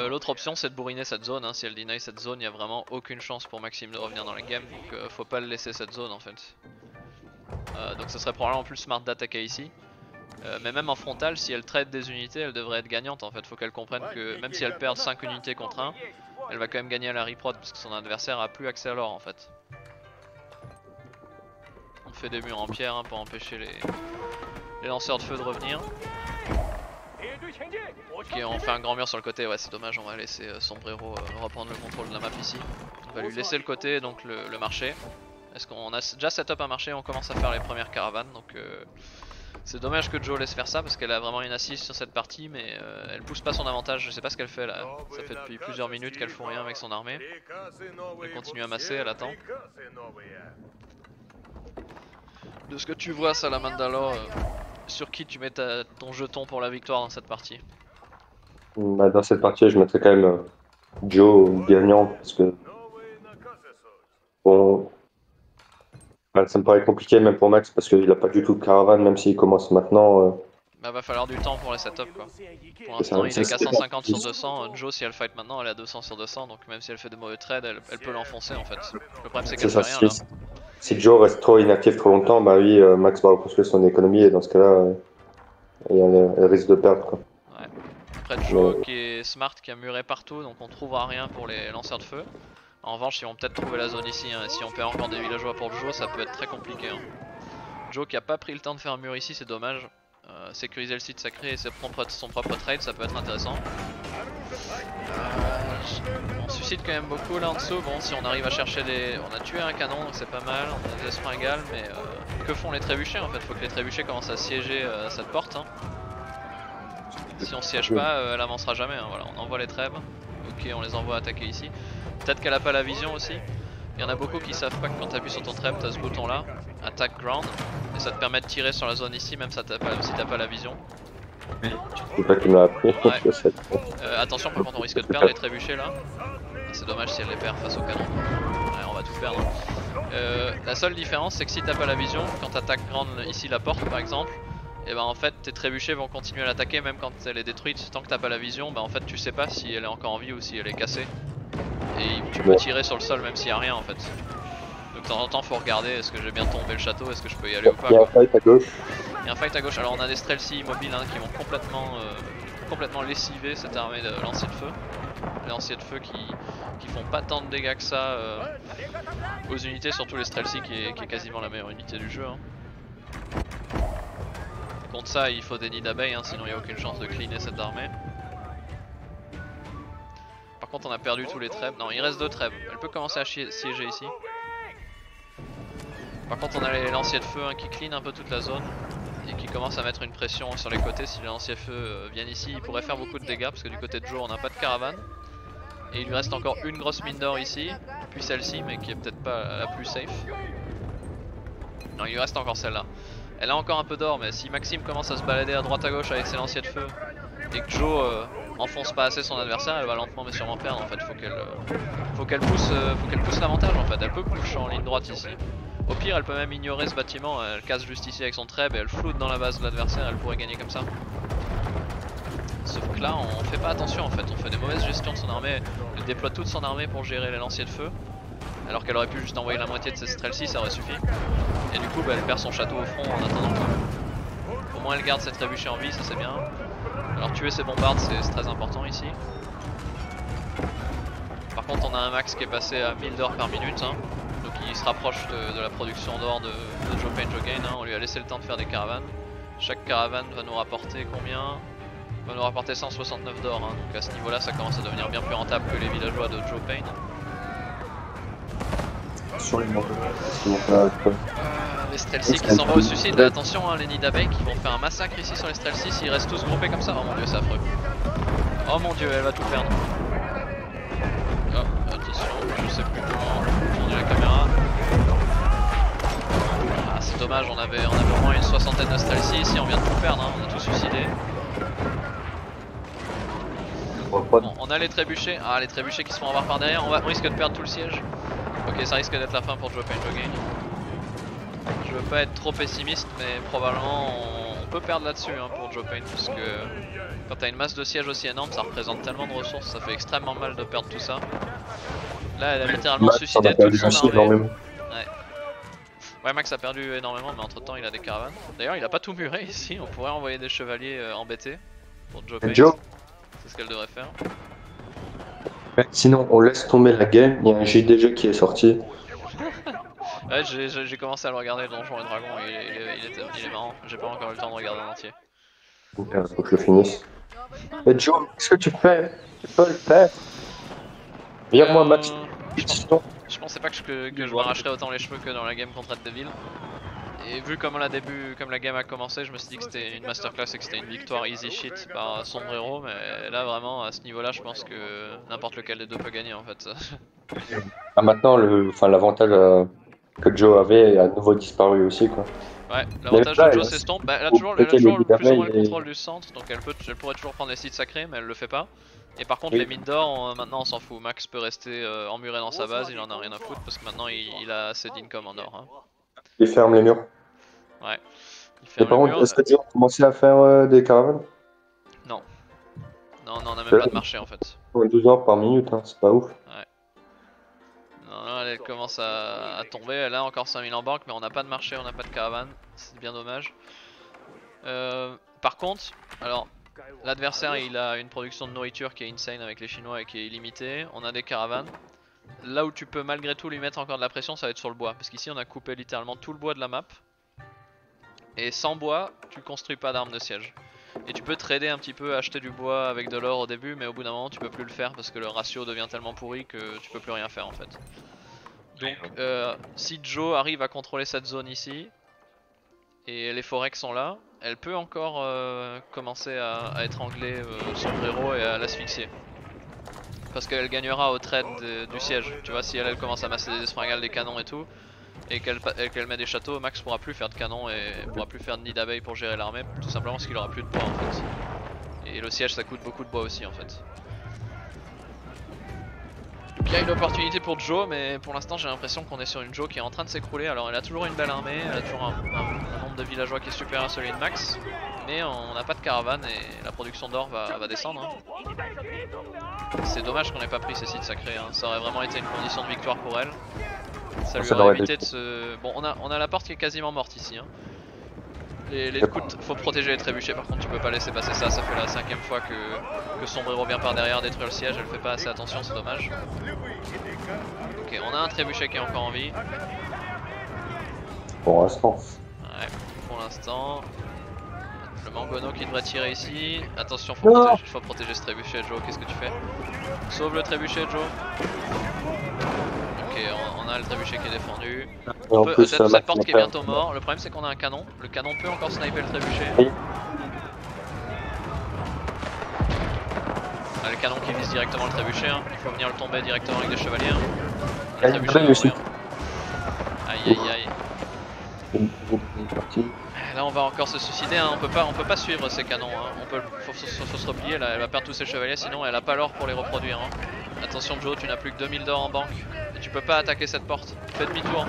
L'autre option c'est de bourriner cette zone, hein. Si elle deny cette zone il n'y a vraiment aucune chance pour Maxime de revenir dans la game, donc faut pas le laisser cette zone en fait. Donc ce serait probablement plus smart d'attaquer ici. Mais même en frontal, si elle trade des unités elle devrait être gagnante en fait, faut qu'elle comprenne que même si elle perd 5 unités contre 1, elle va quand même gagner à la reprod parce que son adversaire a plus accès à l'or en fait. On fait des murs en pierre hein, pour empêcher les lanceurs de feu de revenir. Ok, on fait un grand mur sur le côté, ouais c'est dommage, on va laisser Sombrero reprendre le contrôle de la map ici. On va lui laisser le côté, donc le marché. Est-ce qu'on a déjà set up un marché, on commence à faire les premières caravanes, donc c'est dommage que Jo laisse faire ça parce qu'elle a vraiment une assise sur cette partie, mais elle pousse pas son avantage, je sais pas ce qu'elle fait là. Ça fait depuis plusieurs minutes qu'elle fout rien avec son armée. Elle continue à masser, elle attend. De ce que tu vois Salamandalo, sur qui tu mets ton jeton pour la victoire dans cette partie? Bah, dans cette partie, je mettrais quand même Jo gagnant parce que bon, bah, ça me paraît compliqué même pour Max parce qu'il a pas du tout de caravane, même s'il commence maintenant. Bah va falloir du temps pour les setups quoi. Pour C'est ça, l'instant il ça, est qu'à c'est 150 sur pas- 200, Joe si elle fight maintenant elle est à 200 sur 200 donc même si elle fait de mauvais trades elle peut l'enfoncer en fait. Le problème c'est C'est qu'elle fait ça, rien là. si Joe reste trop inactif trop longtemps, bah oui, Max va reconstruire son économie et dans ce cas-là, elle risque de perdre, quoi. Ouais. Après Joe qui est smart, qui a muré partout donc on trouvera rien pour les lanceurs de feu. En revanche ils vont peut-être trouver la zone ici, hein. Et si on perd encore des villageois pour Joe ça peut être très compliqué. Hein. Joe qui a pas pris le temps de faire un mur ici c'est dommage. Sécuriser le site sacré et son propre trade ça peut être intéressant. On suscite quand même beaucoup là en dessous. Bon, si on arrive à chercher des. On a tué un canon donc c'est pas mal. On a des springales, mais que font les trébuchets en fait? Faut que les trébuchets commencent à siéger cette porte. Hein. Si on siège pas, elle avancera jamais. Hein. Voilà, on envoie les trèbes. Ok, on les envoie attaquer ici. Peut-être qu'elle a pas la vision aussi. Il y en a beaucoup qui savent pas que quand tu appuies sur ton trèbe, tu as ce bouton là, attack ground, et ça te permet de tirer sur la zone ici, même si t'as pas la vision. C'est pas qui me l'a appris, Ouais. je sais. Attention, par contre, on risque de perdre les trébuchets là. C'est dommage si elle les perd face au canon. Ouais, on va tout perdre. La seule différence, c'est que si t'as pas la vision, quand t'attaques ground ici la porte par exemple, et ben en fait tes trébuchets vont continuer à l'attaquer même quand elle est détruite. Tant que t'as pas la vision, bah en fait tu sais pas si elle est encore en vie ou si elle est cassée. Et tu peux tirer sur le sol même s'il y a rien en fait. Donc de temps en temps faut regarder, est-ce que j'ai bien tombé le château, est-ce que je peux y aller ou pas. Il y a un fight à gauche. Il y a un fight à gauche, alors on a des Streltsy immobiles hein, qui vont complètement lessiver cette armée de lanciers de feu. Les lanciers de feu qui font pas tant de dégâts que ça aux unités, surtout les Streltsy qui est quasiment la meilleure unité du jeu. Hein. Contre ça il faut des nids d'abeilles, hein, sinon il n'y a aucune chance de cleaner cette armée. Par contre on a perdu tous les trèbes, non il reste 2 trèbes, elle peut commencer à siéger ici. Par contre on a les lanciers de feu hein, qui clean un peu toute la zone et qui commencent à mettre une pression sur les côtés. Si les lanciers de feu viennent ici ils pourraient faire beaucoup de dégâts parce que du côté de Joe on n'a pas de caravane. Et il lui reste encore une grosse mine d'or ici, puis celle-ci mais qui est peut-être pas la plus safe. Non il lui reste encore celle-là. Elle a encore un peu d'or mais si Maxime commence à se balader à droite à gauche avec ses lanciers de feu et que Joe enfonce pas assez son adversaire, elle va lentement mais sûrement perdre en fait. Faut qu'elle pousse l'avantage en fait. Elle peut push en ligne droite ici. Au pire elle peut même ignorer ce bâtiment, elle casse juste ici avec son treb et elle floute dans la base de l'adversaire, elle pourrait gagner comme ça. Sauf que là on fait pas attention en fait, on fait des mauvaises gestions de son armée. Elle déploie toute son armée pour gérer les lanciers de feu. Alors qu'elle aurait pu juste envoyer la moitié de ses Streltsy, ça aurait suffi. Et du coup bah, elle perd son château au front en attendant quoi. Au moins elle garde ses trébuchets en vie, ça c'est bien. Alors tuer ses bombardes c'est très important ici. Par contre on a un max qui est passé à 1000 d'or par minute hein. Donc il se rapproche de la production d'or de Joe Pain Joe Gain hein. On lui a laissé le temps de faire des caravanes. Chaque caravane va nous rapporter combien? Va nous rapporter 169 d'or hein. Donc à ce niveau là ça commence à devenir bien plus rentable que les villageois de Joe Pain. Sur les morts. Les Streltsy qui s'en vont au suicide, attention hein, les nids d'abeilles qui vont faire un massacre ici sur les Streltsy s'ils restent tous groupés comme ça. Oh mon dieu c'est affreux. Oh mon dieu elle va tout perdre. Oh attention, je sais plus comment tourner la caméra. Ah c'est dommage, on avait au moins une soixantaine de Streltsy ici, on vient de tout perdre, hein, on a tout suicidé. Bon, on a les trébuchets, les trébuchets qui se font avoir par derrière, on risque de perdre tout le siège. Ok ça risque d'être la fin pour Joe Pain Joe Gain. Je veux pas être trop pessimiste mais probablement on peut perdre là-dessus hein, pour Joe Pain parce que quand t'as une masse de siège aussi énorme ça représente tellement de ressources, ça fait extrêmement mal de perdre tout ça. Là elle a littéralement suicidé toute son armée. Ouais Max a perdu énormément mais entre temps il a des caravanes. D'ailleurs il a pas tout muré ici, on pourrait envoyer des chevaliers embêtés pour Joe Pain. C'est ce qu'elle devrait faire. Sinon on laisse tomber la game, il y a un JDG qui est sorti. Ouais j'ai commencé à le regarder, le Donjon et Dragon, il est marrant, j'ai pas encore eu le temps de regarder en entier. Faut que je le finisse. Mais Joe, qu'est-ce que tu fais? Tu peux le faire. Vire-moi Max. Je pensais pas que je m'arracherais autant les cheveux que dans la game contre Red Devil. Et vu comme la game a commencé, je me suis dit que c'était une masterclass et que c'était une victoire easy shit par Sombrero, mais là vraiment à ce niveau là je pense que n'importe lequel des deux peut gagner en fait. Maintenant l'avantage que Joe avait a à nouveau disparu aussi quoi. Ouais, l'avantage de Joe s'estompe, elle a toujours plus ou moins le contrôle du centre, donc elle pourrait toujours prendre les sites sacrés mais elle le fait pas. Et par contre les mines d'or, maintenant on s'en fout, Max peut rester emmuré dans sa base, il en a rien à foutre parce que maintenant il a assez d'income en or. Hein. Il ferme les murs. Ouais. Il Et ferme par le contre, mur. est-ce que tu as commencé à faire des caravanes? Non. Non, on a même pas de marché en fait. 12 heures par minute, hein, c'est pas ouf. Ouais. Non, là, elle commence à tomber. Elle a encore 5000 en banque, mais on n'a pas de marché, on n'a pas de caravane. C'est bien dommage. Par contre, alors, l'adversaire il a une production de nourriture qui est insane avec les Chinois et qui est illimitée. On a des caravanes. Là où tu peux malgré tout lui mettre encore de la pression, ça va être sur le bois. Parce qu'ici on a coupé littéralement tout le bois de la map. Et sans bois, tu construis pas d'armes de siège. Et tu peux trader un petit peu, acheter du bois avec de l'or au début, mais au bout d'un moment tu peux plus le faire parce que le ratio devient tellement pourri que tu peux plus rien faire en fait. Donc si Joe arrive à contrôler cette zone ici, et les forêts sont là, elle peut encore commencer à étrangler Sombrero et à l'asphyxier. Parce qu'elle gagnera au trade du siège. Tu vois, si elle commence à masser des springales, des canons et tout, et qu'elle met des châteaux, Max pourra plus faire de canons et pourra plus faire de nid d'abeilles pour gérer l'armée, tout simplement parce qu'il aura plus de bois en fait. Et le siège ça coûte beaucoup de bois aussi en fait. Donc il y a une opportunité pour Joe, mais pour l'instant j'ai l'impression qu'on est sur une Joe qui est en train de s'écrouler. Alors elle a toujours une belle armée, elle a toujours un nombre de villageois qui est supérieur à celui de Max, mais on n'a pas de caravane et la production d'or va descendre. Hein. C'est dommage qu'on n'ait pas pris ces sites sacrés, hein. Ça aurait vraiment été une condition de victoire pour elle. Ça lui aurait évité de se... Bon, on a la porte qui est quasiment morte ici. Hein. Les coups, faut protéger les trébuchets, par contre tu peux pas laisser passer ça. Ça fait la 5ème fois que Sombrero vient par derrière détruire le siège. Elle fait pas assez attention, c'est dommage. Ok, on a un trébuchet qui est encore en vie. Pour l'instant. Ouais, pour l'instant. Le Mangono qui devrait tirer ici. Attention, faut protéger ce trébuchet, Joe. Qu'est-ce que tu fais? Sauve le trébuchet, Joe. Ok, on a le trébuchet qui est défendu. Cette porte qui est bientôt morte. Le problème c'est qu'on a un canon. Le canon peut encore sniper le trébuchet. Oui. Ah, le canon qui vise directement le trébuchet. Hein. Il faut venir le tomber directement avec des chevaliers. Hein. Le Aïe, trébuchet va mourir. Aïe aïe aïe. Là on va encore se suicider, hein. on peut pas suivre ces canons, hein. Faut se replier là, elle va perdre tous ses chevaliers sinon elle a pas l'or pour les reproduire. Hein. Attention Joe, tu n'as plus que 2000 d'or en banque et tu peux pas attaquer cette porte. Fais demi-tour.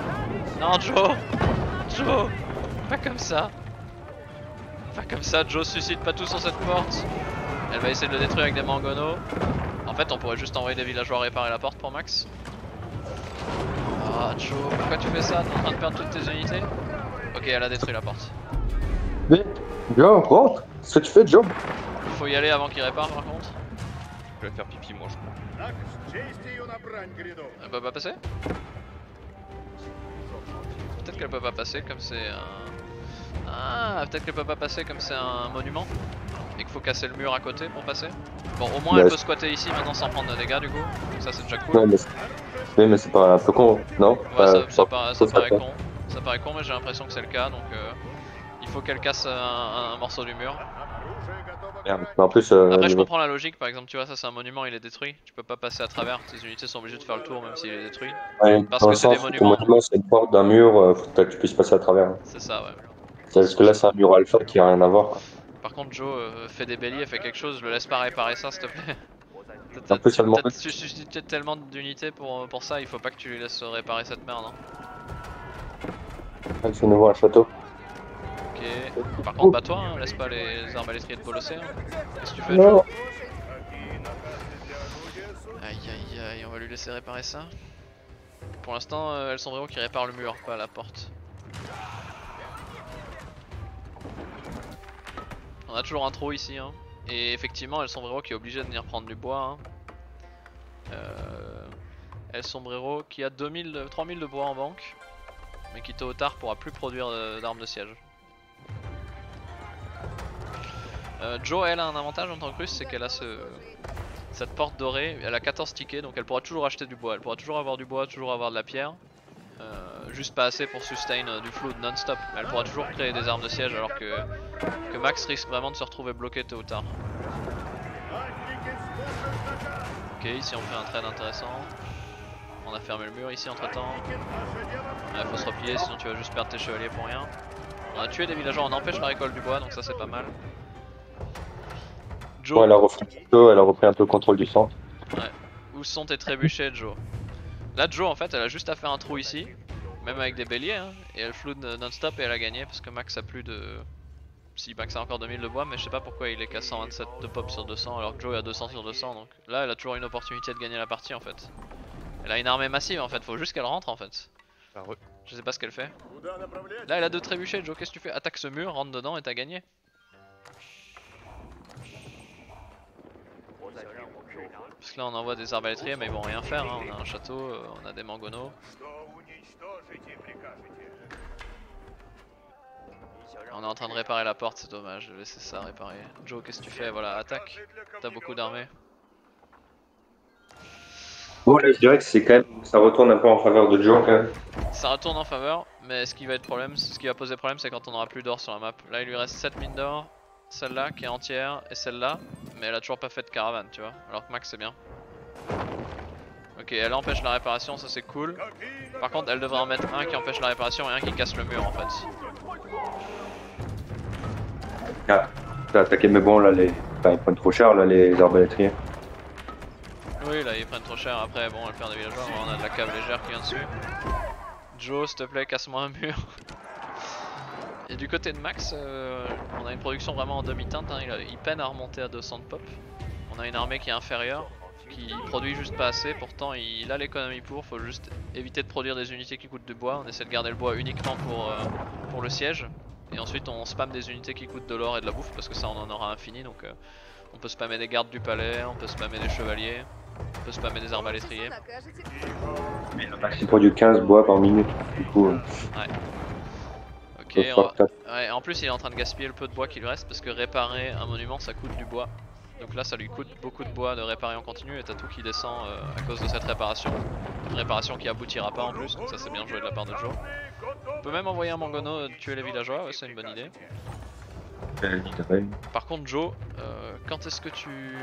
Non Joe, pas comme ça. Pas comme ça, Joe suscite pas tout sur cette porte. Elle va essayer de le détruire avec des mangonos. En fait on pourrait juste envoyer des villageois réparer la porte pour Max. Ah Joe, pourquoi tu fais ça? T'es en train de perdre toutes tes unités? Ok, elle a détruit la porte. Vite, Joe, rentre. Ce que tu fais, Joe? Il faut y aller avant qu'il répare par contre. Je vais faire pipi moi je crois. Elle peut pas passer? Peut-être qu'elle peut pas passer comme c'est un... Ah, peut-être qu'elle peut pas passer comme c'est un monument. Et qu'il faut casser le mur à côté pour passer. Bon, au moins elle peut squatter ici maintenant sans prendre de dégâts du coup. Donc ça c'est déjà cool. Non, mais c'est pas un peu con, non? Ouais, ça paraît con. Ça paraît con, mais j'ai l'impression que c'est le cas, donc il faut qu'elle casse un morceau du mur. Merde. En plus, après, je comprends la logique, par exemple, tu vois, ça c'est un monument, il est détruit. Tu peux pas passer à travers, tes unités sont obligées de faire le tour même s'il est détruit. Ouais, parce que c'est des monuments. Monument, c'est une porte d'un mur, faut que tu puisses passer à travers. C'est ça, ouais. C'est juste que là, c'est un mur alpha qui a rien à voir. Quoi. Par contre, Joe, fais des béliers, fais quelque chose, je le laisse pas réparer ça, s'il te plaît. En plus, tu suscites tellement d'unités pour ça, il faut pas que tu lui laisses réparer cette merde. Hein. Je viens de voir un château. Ok. Par contre, bats-toi, hein, laisse pas les arbalétriers te bolosser. Hein. Qu'est-ce que tu fais, non. Joe? Aïe aïe aïe, on va lui laisser réparer ça. Pour l'instant, elles sont vraiment qui réparent le mur, pas la porte. On a toujours un trou ici, hein. Et effectivement, elles sont vraiment qui est obligée de venir prendre du bois. Hein. El Sombrero qui a 3000 de bois en banque, mais qui tôt ou tard pourra plus produire d'armes de siège. Joe, elle a un avantage en tant que russe, c'est qu'elle a cette porte dorée, elle a 14 tickets, donc elle pourra toujours acheter du bois, elle pourra toujours avoir du bois, toujours avoir de la pierre. Juste pas assez pour sustain du flood non-stop, mais elle pourra toujours créer des armes de siège alors que Max risque vraiment de se retrouver bloqué tôt ou tard. Ok, ici on fait un trade intéressant. On a fermé le mur ici entre temps. Il faut se replier sinon tu vas juste perdre tes chevaliers pour rien. On a tué des villageois, on empêche la récolte du bois donc ça c'est pas mal. Joe. Ouais, elle a repris un peu le contrôle du centre. Ouais. Où sont tes trébuchets, Joe? Là Joe en fait elle a juste à faire un trou ici. Même avec des béliers, hein. Et elle flood non-stop et elle a gagné parce que Max a plus de... Si Max a encore 2000 de bois, mais je sais pas pourquoi il est qu'à 127 de pop sur 200 alors que Joe est à 200 sur 200. Donc là elle a toujours une opportunité de gagner la partie en fait. Elle a une armée massive en fait, faut juste qu'elle rentre en fait. Je sais pas ce qu'elle fait. Là elle a deux trébuchets, Joe, qu'est-ce que tu fais? Attaque ce mur, rentre dedans et t'as gagné. Parce que là on envoie des arbalétriers mais ils vont rien faire, hein. On a un château, on a des mangonos. On est en train de réparer la porte, c'est dommage de laisser ça réparer. Joe, qu'est-ce que tu fais? Voilà, attaque. T'as beaucoup d'armées. Bon, là, je dirais que c'est quand même, ça retourne un peu en faveur de Joe quand même. Ça retourne en faveur, mais ce qui va être problème, ce qui va poser problème, c'est quand on aura plus d'or sur la map. Là, il lui reste 7 mines d'or, celle-là qui est entière et celle-là, mais elle a toujours pas fait de caravane, tu vois. Alors que Max c'est bien. Ok, elle empêche la réparation, ça c'est cool. Par contre, elle devrait en mettre un qui empêche la réparation et un qui casse le mur en fait. Ah, t'as attaqué, mais bon, là, enfin, ils prennent trop cher, là, les arbalétriers. Oui, là ils prennent trop cher. Après, bon, elle perd des villageois. On a de la cave légère qui vient dessus. Joe, s'il te plaît, casse-moi un mur. Et du côté de Max, on a une production vraiment en demi-teinte. Hein. Il peine à remonter à 200 de pop. On a une armée qui est inférieure, qui produit juste pas assez. Pourtant, il a l'économie pour. Faut juste éviter de produire des unités qui coûtent du bois. On essaie de garder le bois uniquement pour le siège. Et ensuite, on spam des unités qui coûtent de l'or et de la bouffe parce que ça, on en aura infini. Donc, on peut spammer des gardes du palais, on peut spammer des chevaliers. On peut spammer des arbalétriers. Mais le max il produit 15 bois par minute, du coup. Ouais. Ok, ouais, en plus il est en train de gaspiller le peu de bois qui lui reste parce que réparer un monument ça coûte du bois. Donc là ça lui coûte beaucoup de bois de réparer en continu et t'as tout qui descend à cause de cette réparation. Une réparation qui aboutira pas en plus, donc ça c'est bien joué de la part de Joe. On peut même envoyer un mangono tuer les villageois, ouais, c'est une bonne idée. Par contre Joe, quand est-ce que tu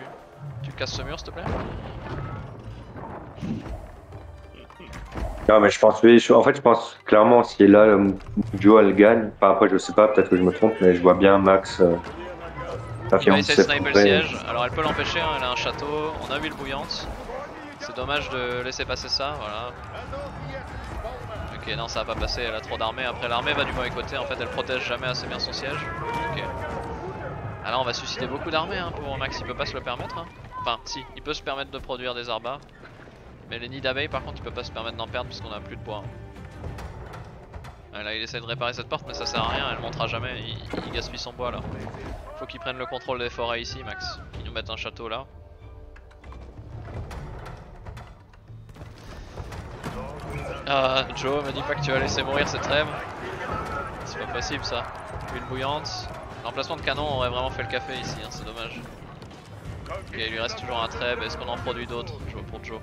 casses ce mur s'il te plaît? Non mais je pense, oui, en fait je pense clairement si là Joe elle gagne, enfin après je sais pas, peut-être que je me trompe, mais je vois bien Max elle essaie de sniper le siège, alors elle peut l'empêcher, hein, elle a un château, on a huile bouillante. C'est dommage de laisser passer ça, voilà. Ok, non ça va pas passer, elle a trop d'armée, après l'armée va du mauvais côté, en fait elle protège jamais assez bien son siège. Ok. Alors on va susciter beaucoup d'armées hein, pour Max, il peut pas se le permettre. Hein. Enfin si, il peut se permettre de produire des arbas. Mais les nids d'abeilles par contre il peut pas se permettre d'en perdre parce qu'on a plus de bois. Hein. Là il essaie de réparer cette porte mais ça sert à rien, elle montera jamais, il gaspille son bois là. Faut qu'il prenne le contrôle des forêts ici Max, qu'ils nous mettent un château là. Ah Joe me dis pas que tu vas laisser mourir cette trêve. C'est pas possible ça. Huile bouillante. L'emplacement de canon aurait vraiment fait le café ici, hein, c'est dommage. Ok, il lui reste toujours un trèbe, est-ce qu'on en produit d'autres pour Joe?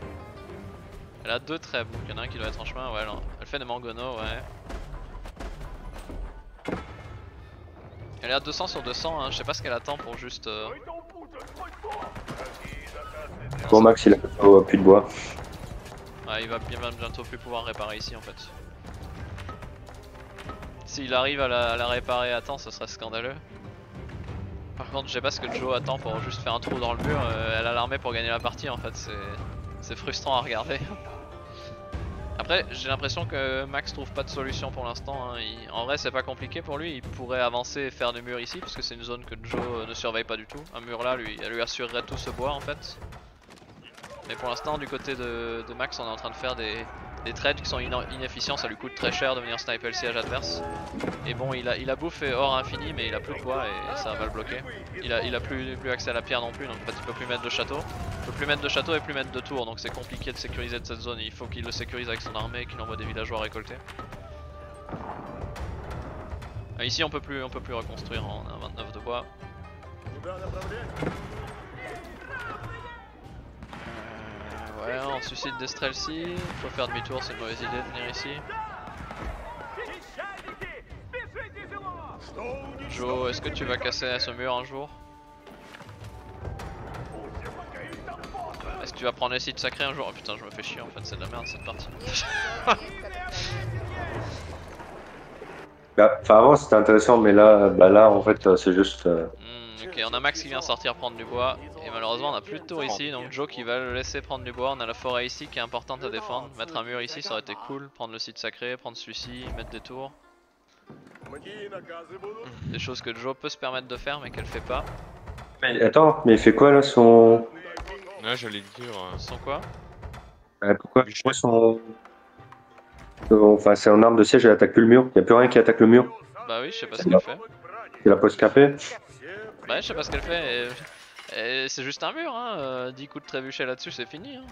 Elle a deux trèbes, donc il y en a un qui doit être en chemin, ouais, elle fait des mangonos, ouais. Elle est à 200 sur 200, hein, je sais pas ce qu'elle attend pour juste... Bon Max il a plus de bois. Ouais, il va bientôt plus pouvoir réparer ici en fait. S'il arrive à la réparer à temps, ce serait scandaleux. Par contre, je sais pas ce que Joe attend pour juste faire un trou dans le mur. Elle a l'armée pour gagner la partie en fait. C'est frustrant à regarder. Après, j'ai l'impression que Max trouve pas de solution pour l'instant. Hein. En vrai, c'est pas compliqué pour lui. Il pourrait avancer et faire des murs ici parce que c'est une zone que Joe ne surveille pas du tout. Un mur là, elle lui assurerait tout ce bois en fait. Mais pour l'instant, du côté de Max, on est en train de faire des trades qui sont inefficients, ça lui coûte très cher de venir sniper le siège adverse. Et bon, il a bouffé or infini, mais il a plus de bois et ça va le bloquer. Il a plus accès à la pierre non plus, donc en fait il peut plus mettre de château. Il peut plus mettre de château et plus mettre de tour, donc c'est compliqué de sécuriser de cette zone. Il faut qu'il le sécurise avec son armée et qu'il envoie des villageois récolter. Ici on peut plus reconstruire, on a 29 de bois. Ouais, on suscite des Strelsi, il faut faire demi-tour, c'est une mauvaise idée de venir ici. Joe, est-ce que tu vas casser ce mur un jour? Est-ce que tu vas prendre les sites sacrés un jour? Oh putain, je me fais chier en fait, c'est de la merde cette partie. Enfin avant c'était intéressant mais là, là en fait c'est juste... Ok, on a Max qui vient sortir prendre du bois Et malheureusement on a plus de tour ici, donc Joe qui va le laisser prendre du bois. On a la forêt ici qui est importante à défendre. Mettre un mur ici ça aurait été cool, prendre le site sacré, prendre celui-ci, mettre des tours. Des choses que Joe peut se permettre de faire mais qu'elle fait pas. Mais attends, mais il fait quoi là son... Ouais, j'allais le dire. Sans quoi? Pourquoi Enfin, c'est en arme de siège, elle attaque plus le mur. Y a plus rien qui attaque le mur. Bah oui, je sais pas ce qu'elle fait. C'est la post capée. Bah je sais pas ce qu'elle fait. Et c'est juste un mur, hein. 10 coups de trébuchet là-dessus, c'est fini. Hein.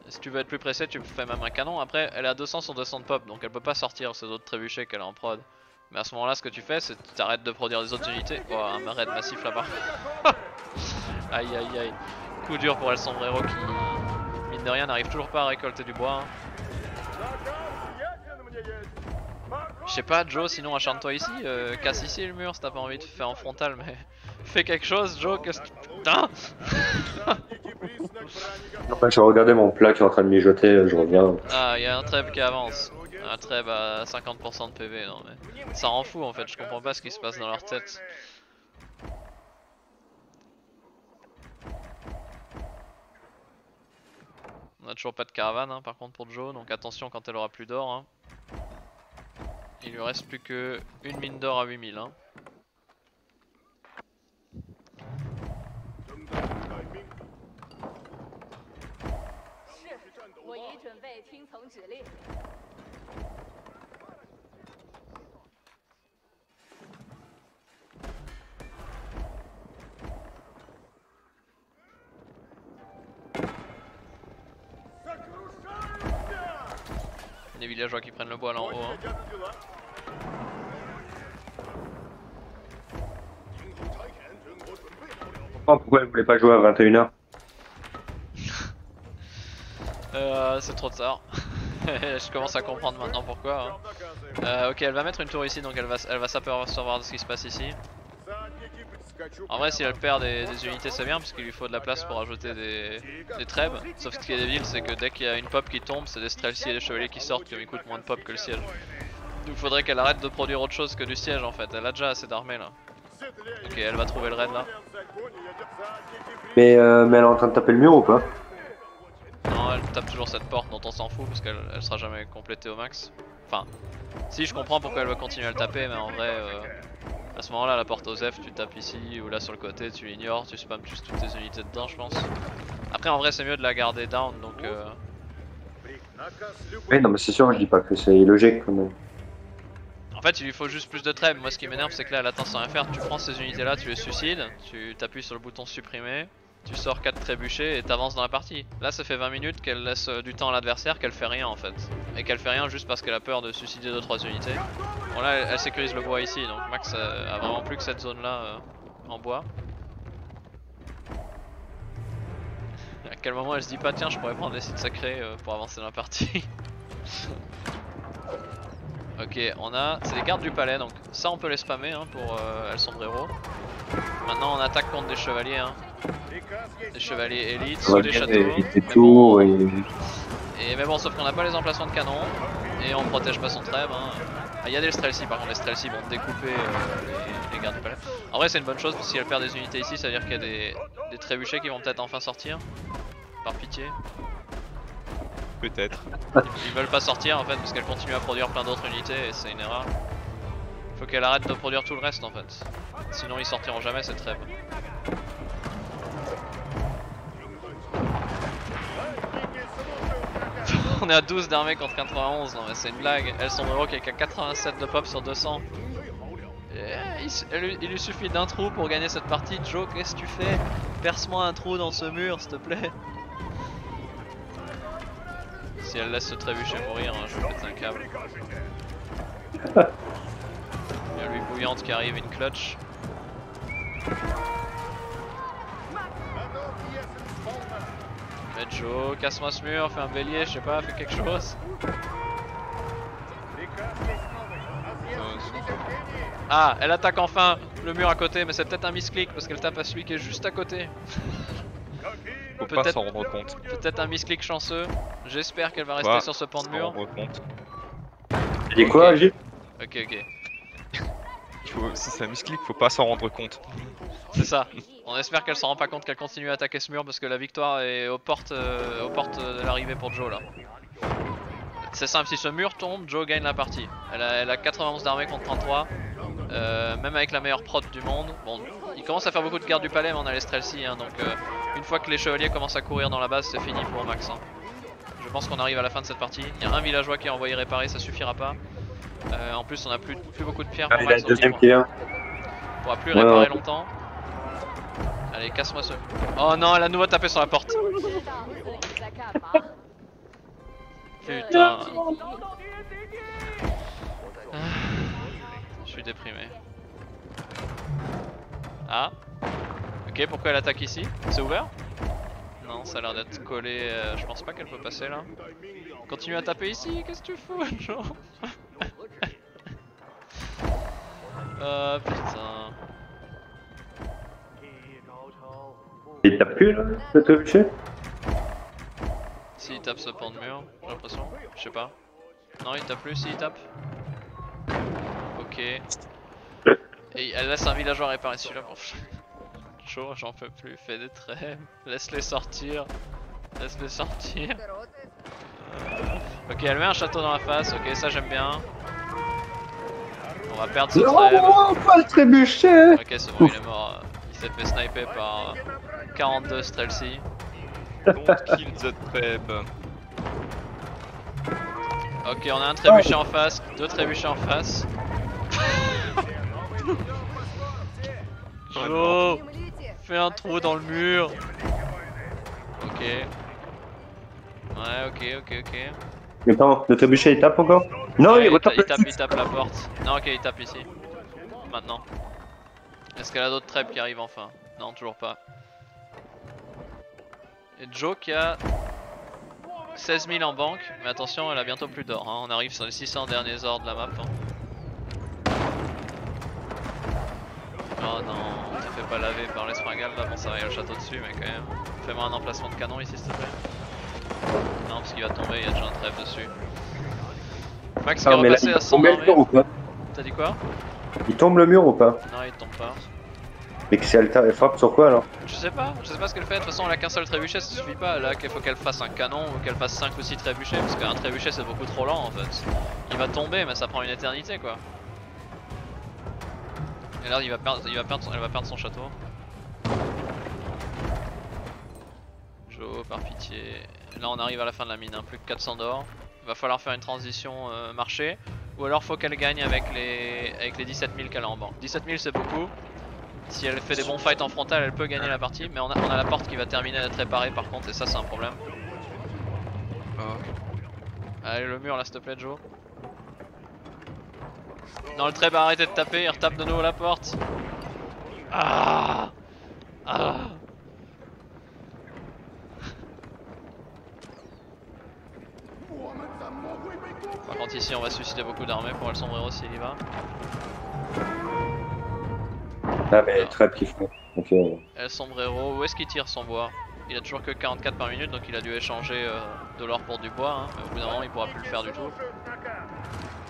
Si tu veux être plus pressé, tu fais même un canon. Après, elle est à 200 sur 200 de pop, donc elle peut pas sortir ces autres trébuchets qu'elle a en prod. Mais à ce moment-là, ce que tu fais, c'est que tu t'arrêtes de produire des autres unités. Oh, un raid massif là-bas. Aïe aïe aïe. Coup dur pour El Sombrero qui, mine de rien, n'arrive toujours pas à récolter du bois. Hein. Je sais pas, Joe, sinon acharne-toi ici, casse ici le mur si t'as pas envie de faire en frontal, mais fais quelque chose, Joe, qu'est-ce que. Putain. Je regardais mon plat qui est en train de mijoter, je reviens. Ah, il y a un treb qui avance. Un treb à 50% de PV, non mais. Ça rend fou en fait, je comprends pas ce qui se passe dans leur tête. On a toujours pas de caravane hein, par contre pour Joe, donc attention quand elle aura plus d'or. Hein. Il lui reste plus que une mine d'or à 8000. Hein. Les villageois qui prennent le bois là en haut. Hein. Pourquoi elle voulait pas jouer à 21h? C'est trop tard. Je commence à comprendre maintenant pourquoi. Hein. Ok, elle va mettre une tour ici, donc elle va s'apercevoir de ce qui se passe ici. En vrai, si elle perd des unités, c'est bien, parce qu'il lui faut de la place pour ajouter des trèbes. Sauf que ce qui est débile, c'est que dès qu'il y a une pop qui tombe, c'est des strelsies et des chevaliers qui sortent, qui coûtent moins de pop que le siège. Donc faudrait qu'elle arrête de produire autre chose que du siège en fait. Elle a déjà assez d'armée là. Ok, elle va trouver le raid là. Mais elle est en train de taper le mur ou pas? Non, elle tape toujours cette porte dont on s'en fout parce qu'elle sera jamais complétée au max. Enfin, si je comprends pourquoi elle va continuer à le taper, mais en vrai, à ce moment là, la porte aux F, tu tapes ici ou là sur le côté, tu l'ignores, tu spams juste toutes tes unités dedans, je pense. Après, en vrai, c'est mieux de la garder down donc. Oui, non, mais c'est sûr, je dis pas que c'est illogique quand même. En fait, il lui faut juste plus de trêve. Moi, ce qui m'énerve, c'est que là, elle attend sans rien faire. Tu prends ces unités là, tu les suicides, tu t'appuies sur le bouton supprimer. Tu sors 4 trébuchets et t'avances dans la partie. Là ça fait 20 minutes qu'elle laisse du temps à l'adversaire, qu'elle fait rien en fait. Et qu'elle fait rien juste parce qu'elle a peur de suicider 2-3 unités. Bon là elle sécurise le bois ici, donc Max a vraiment plus que cette zone là en bois. À quel moment elle se dit pas tiens je pourrais prendre des sites sacrés pour avancer dans la partie. Ok, c'est des cartes du palais, donc ça on peut les spammer hein, pour El Sombrero. Maintenant on attaque contre des chevaliers. Hein. Des chevaliers élites sous des châteaux. Mais bon, sauf qu'on n'a pas les emplacements de canon et on protège pas son trêve. Hein. Ah, y a des strelsies, par contre, les strelsies vont découper les gardes du palais. En vrai, c'est une bonne chose parce que si elle perd des unités ici, ça veut dire qu'il y a des trébuchets qui vont peut-être enfin sortir. Par pitié. Peut-être. Ils veulent pas sortir en fait parce qu'elle continue à produire plein d'autres unités et c'est une erreur. Faut qu'elle arrête de produire tout le reste en fait. Sinon, ils sortiront jamais cette trêve. On est à 12 d'armée contre 91, non mais c'est une blague. El Sombrero qui est qu'à 87 de pop sur 200. Il lui suffit d'un trou pour gagner cette partie. Joe, qu'est-ce que tu fais? Perce-moi un trou dans ce mur s'il te plaît. Si elle laisse ce trébuchet mourir, hein, je vais péter un câble. Il y a lui bouillante qui arrive, une clutch. Mais Joe, casse-moi ce mur, fais un bélier, je sais pas, fais quelque chose. Ah, elle attaque enfin le mur à côté, mais c'est peut-être un misclick parce qu'elle tape à celui qui est juste à côté. Faut pas s'en rendre compte. Peut-être un misclick chanceux. J'espère qu'elle va rester sur ce pan de mur. Il dit quoi, Gilles? Ok. si c'est un misclick, faut pas s'en rendre compte. C'est ça. On espère qu'elle s'en rend pas compte qu'elle continue à attaquer ce mur parce que la victoire est aux portes de l'arrivée pour Joe là. C'est simple, si ce mur tombe, Joe gagne la partie. Elle a 91 d'armée contre 33. Même avec la meilleure prod du monde. Bon, il commence à faire beaucoup de gardes du palais, mais on a les Streltsy, hein, donc une fois que les chevaliers commencent à courir dans la base, c'est fini pour Max. Hein. Je pense qu'on arrive à la fin de cette partie. Il y a un villageois qui est envoyé réparer, ça suffira pas. En plus, on a plus beaucoup de pierres pour il Max. a le deuxième qui vient. On pourra plus réparer longtemps. Allez, casse-moi ce. Oh non, elle a à nouveau tapé sur la porte. Putain. Je suis déprimé. Ah. Ok, pourquoi elle attaque ici? C'est ouvert? Non, ça a l'air d'être collé. Je pense pas qu'elle peut passer là. Continue à taper ici, qu'est-ce que tu fous, Joe? Oh putain. Il tape plus là, le trébuchet? S'il tape ce pan de mur, j'ai l'impression. Je sais pas. Non, il tape plus, s'il tape. Ok. Et elle laisse un villageois réparer celui-là pour. Chaud, j'en peux plus, fais des trêves. Laisse-les sortir. Laisse-les sortir. Ok, elle met un château dans la face, ok, ça j'aime bien. On va perdre ce trêve. Oh, pas le trébuchet! Ok, c'est bon, il est mort. Il s'est fait sniper par 42 Streltsy. Don't kill the treb. Ok, on a un trébuchet en face, deux trébuchets en face. Joe, fais un trou dans le mur. Ok. Ouais, ok. Mais attends, le trébuchet il tape encore? Non, Ouais, il retape il tape la porte. Non, ok, il tape ici. Maintenant. Est-ce qu'elle a d'autres trêves qui arrivent enfin? Non, toujours pas. Et Joe qui a 16 000 en banque, mais attention, elle a bientôt plus d'or. Hein. On arrive sur les 600 derniers ors de la map. Hein. Oh non, tu fais pas laver par les springales là. Bon, ça va, il y a le château dessus, mais quand même. Fais-moi un emplacement de canon ici, s'il te plaît. Non, parce qu'il va tomber, il y a déjà un trèfle dessus. Max qui est repassé à 100 armées. T'as dit quoi? Il tombe le mur ou pas? Non, il tombe pas. Mais si elle frappe sur quoi alors? Je sais pas ce qu'elle fait. De toute façon, elle a qu'un seul trébuchet, ça suffit pas. Là, il faut qu'elle fasse un canon ou qu'elle fasse 5 ou 6 trébuchets. Parce qu'un trébuchet, c'est beaucoup trop lent en fait. Il va tomber, mais ça prend une éternité quoi. Et là, elle va perdre son château. Joe, par pitié. Là, on arrive à la fin de la mine, hein. Plus que 400 d'or. Il va falloir faire une transition marché. Ou alors, faut qu'elle gagne avec les 17 000 qu'elle a en banque. 17 000, c'est beaucoup. Si elle fait des bons fights en frontal, elle peut gagner la partie. Mais on a la porte qui va terminer d'être réparée par contre, et ça, c'est un problème. Allez, le mur là, s'il te plaît, Joe. Non, le treb a arrêté de taper, il retape de nouveau la porte. Ah, ah. Par contre ici on va susciter beaucoup d'armées pour El Sombrero s'il y va. Ah mais trap qui frappe. Okay. El Sombrero, où est-ce qu'il tire son bois? Il a toujours que 44 par minute, donc il a dû échanger de l'or pour du bois, hein. Mais au bout d'un moment il pourra plus le faire du tout.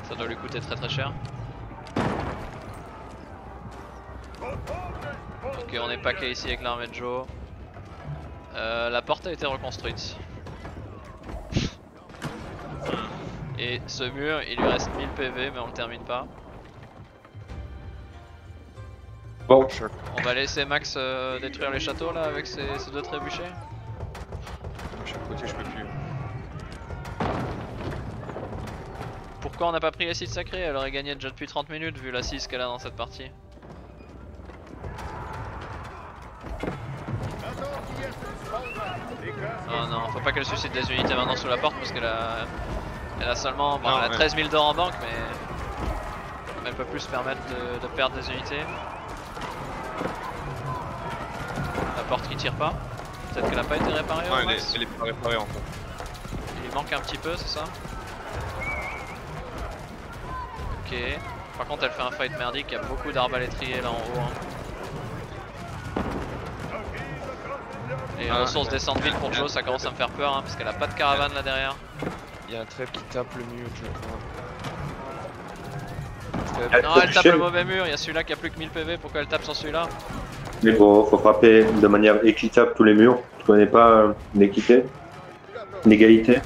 Ça doit lui coûter très cher. Ok, on est paqué ici avec l'armée de Joe. La porte a été reconstruite. Et ce mur, il lui reste 1000 PV, mais on le termine pas. Bon, on va laisser Max détruire les châteaux là avec ces deux trébuchets. De chaque côté, je peux plus. Pourquoi on n'a pas pris l'acide sacré? Elle aurait gagné déjà depuis 30 minutes vu l'assise qu'elle a dans cette partie. Oh non, faut pas qu'elle suscite des unités maintenant sous la porte parce qu'elle a seulement bon, elle a 13 000 d'or en banque, mais elle peut plus se permettre de perdre des unités. La porte qui tire pas. Peut-être qu'elle a pas été réparée. Non, elle est pas réparée en fait. Il lui manque un petit peu, c'est ça? Ok. Par contre, elle fait un fight merdique. Il y a beaucoup d'arbalétriers là en haut. Hein. Et les ressources descendent vite pour Joe, ça commence à me faire peur hein, parce qu'elle a pas de caravane là derrière. Il y a un trèfle qui tape le mur, je crois. faible. Non, elle tape le mauvais mur, il y a celui-là qui a plus que 1000 PV, pourquoi elle tape sur celui-là? Mais bon, faut frapper de manière équitable tous les murs. Tu connais pas l'équité? L'égalité?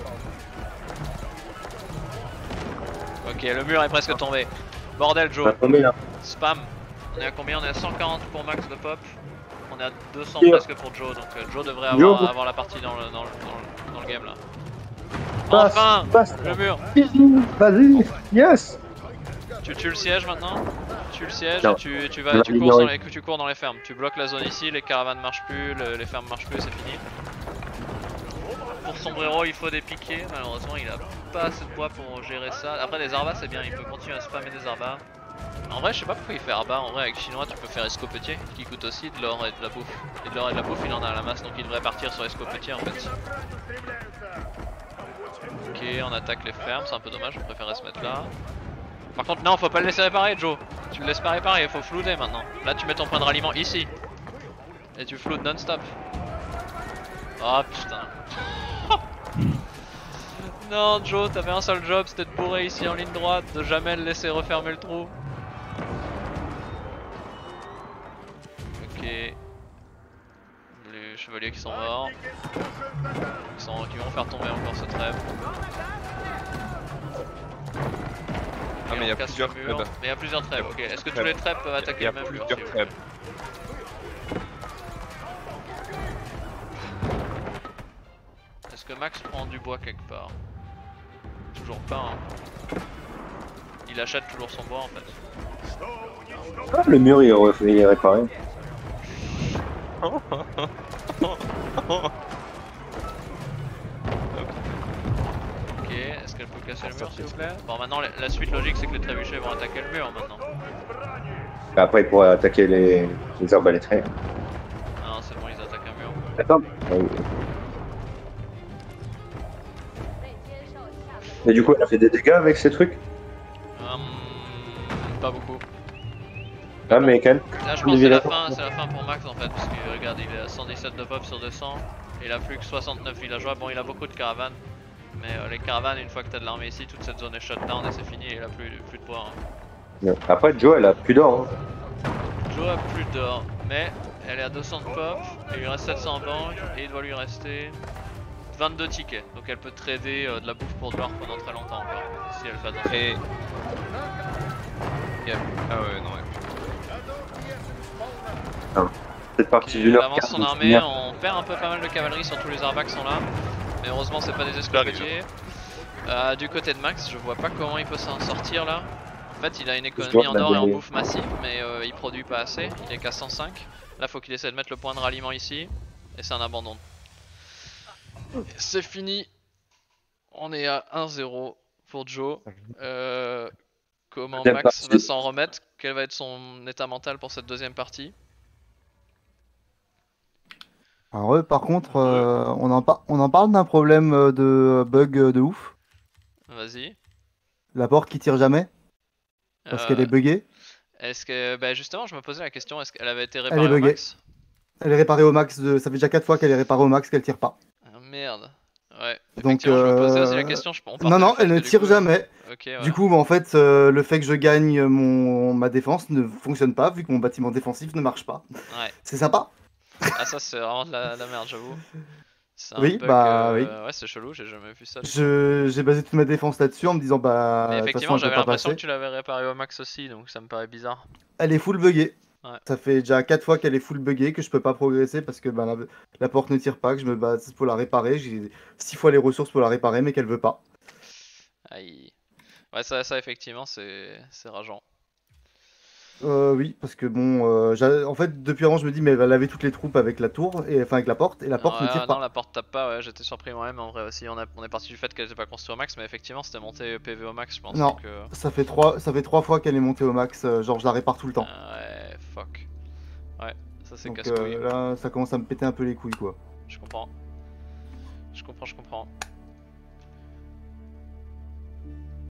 Ok, le mur est presque tombé. Bordel, Ça Joe. a tombé là. Spam. On est à combien? On est à 140 pour max de pop. On est à 200 Yeah. presque pour Joe, donc Joe devrait avoir la partie dans le game là. Passe, Enfin passe. le mur. Vas-y, yes. Tu tues le siège maintenant. Tu tues le siège Non. et tu On va tu cours dans les fermes. Tu bloques la zone ici, les caravanes marchent plus, les fermes marchent plus, c'est fini. Pour Sombrero il faut des piquets, malheureusement il a pas assez de bois pour gérer ça. Après des arbas c'est bien, il peut continuer à spammer des arbas. En vrai je sais pas pourquoi il fait arba, en vrai avec chinois tu peux faire escopetier qui coûte aussi de l'or et de la bouffe. Et de l'or et de la bouffe il en a à la masse donc il devrait partir sur escopetier en fait. Ok on attaque les fermes, c'est un peu dommage, je préférerais se mettre là. Par contre non faut pas le laisser réparer Joe, tu le laisses pas réparer, il faut flouder maintenant. Là tu mets ton point de ralliement ici. Et tu floudes non-stop. Oh putain. Non Joe, t'avais un seul job, c'était de bourrer ici en ligne droite, de jamais le laisser refermer le trou. Ok. Les chevaliers qui sont morts. Qui vont faire tomber encore ce trêve. Ah mais il y a plusieurs trêves. Mais il y a plusieurs trêves, ok. Est-ce que tous les trêves peuvent attaquer le même mur? plusieurs trêves. Est-ce que Max prend du bois quelque part? Toujours pas hein. Il achète toujours son bois en fait. Ah, le mur il est réparé. Ok, est-ce qu'elle peut casser le mur s'il vous plaît? Bon maintenant la suite logique c'est que les trébuchets vont attaquer le mur maintenant. Après il pourrait attaquer les arbalétriers. Non c'est bon ils attaquent un mur. D'accord. Et du coup elle a fait des dégâts avec ces trucs? Pas beaucoup. Ah mais quand même. Là je pense que c'est la fin pour Max en fait parce que regarde il est à 117 de pop sur 200. Il a plus que 69 villageois, bon il a beaucoup de caravanes. Mais les caravanes une fois que t'as de l'armée ici toute cette zone est shutdown et c'est fini et il a plus de bois hein. Après Joe elle a plus d'or hein. Joe a plus d'or mais elle est à 200 de pop, il lui reste 700 en banque et il doit lui rester 22 tickets. Donc elle peut trader de la bouffe pour de l'or pendant très longtemps encore si elle fait attention. Et... Ah ouais non ouais. Cette partie Il du Nord. avance son armée, on perd un peu pas mal de cavalerie sur tous les arbas qui sont là. Mais heureusement c'est pas des escopetiers. Du côté de Max, je vois pas comment il peut s'en sortir là. En fait il a une économie en or et en bouffe massive mais il produit pas assez, il est qu'à 105. Là faut qu'il essaie de mettre le point de ralliement ici. Et c'est un abandon. C'est fini. On est à 1-0 pour Joe. Comment Max va s'en remettre? Quel va être son état mental pour cette deuxième partie? Alors par contre, on en parle d'un problème de bug de ouf. Vas-y. La porte qui tire jamais parce qu'elle est buggée. Est-ce que, bah justement, je me posais la question, est-ce qu'elle avait été Elle est réparée au buggée. max? Elle est réparée au max, ça fait déjà 4 fois qu'elle est réparée au max qu'elle tire pas. Ah, merde. Ouais. Donc, Effectivement, je me posais aussi la question. Non, elle ne tire jamais. Ok, voilà. Du coup, en fait, le fait que je gagne ma défense ne fonctionne pas vu que mon bâtiment défensif ne marche pas. Ouais. C'est sympa. Ah, ça, c'est vraiment de la merde, j'avoue. Oui, bah oui. Ouais, c'est chelou, j'ai jamais vu ça. J'ai basé toute ma défense là-dessus en me disant bah. Mais de toute effectivement, façon, j'avais elle peut pas l'impression que passer. tu l'avais réparée au max aussi, donc ça me paraît bizarre. Elle est full buggée. Ouais. Ça fait déjà 4 fois qu'elle est full buggée, que je peux pas progresser parce que bah, la porte ne tire pas, que je me base pour la réparer. J'ai 6 fois les ressources pour la réparer, mais qu'elle veut pas. Aïe. Ouais, ça effectivement, c'est rageant. Oui, parce que bon, en fait, depuis avant, je me dis, mais elle va laver toutes les troupes avec la tour, enfin avec la porte, et la porte ne tire non, pas. la porte tape pas, ouais, j'étais surpris moi-même en vrai aussi. On est parti du fait qu'elle était pas construite au max, mais effectivement, c'était monté PV au max, je pense. Non, que... ça fait 3 fois qu'elle est montée au max, genre je la répare tout le temps. Ouais, fuck. Ouais, ça c'est Donc casse-couille. là, ça commence à me péter un peu les couilles, quoi. Je comprends. Je comprends.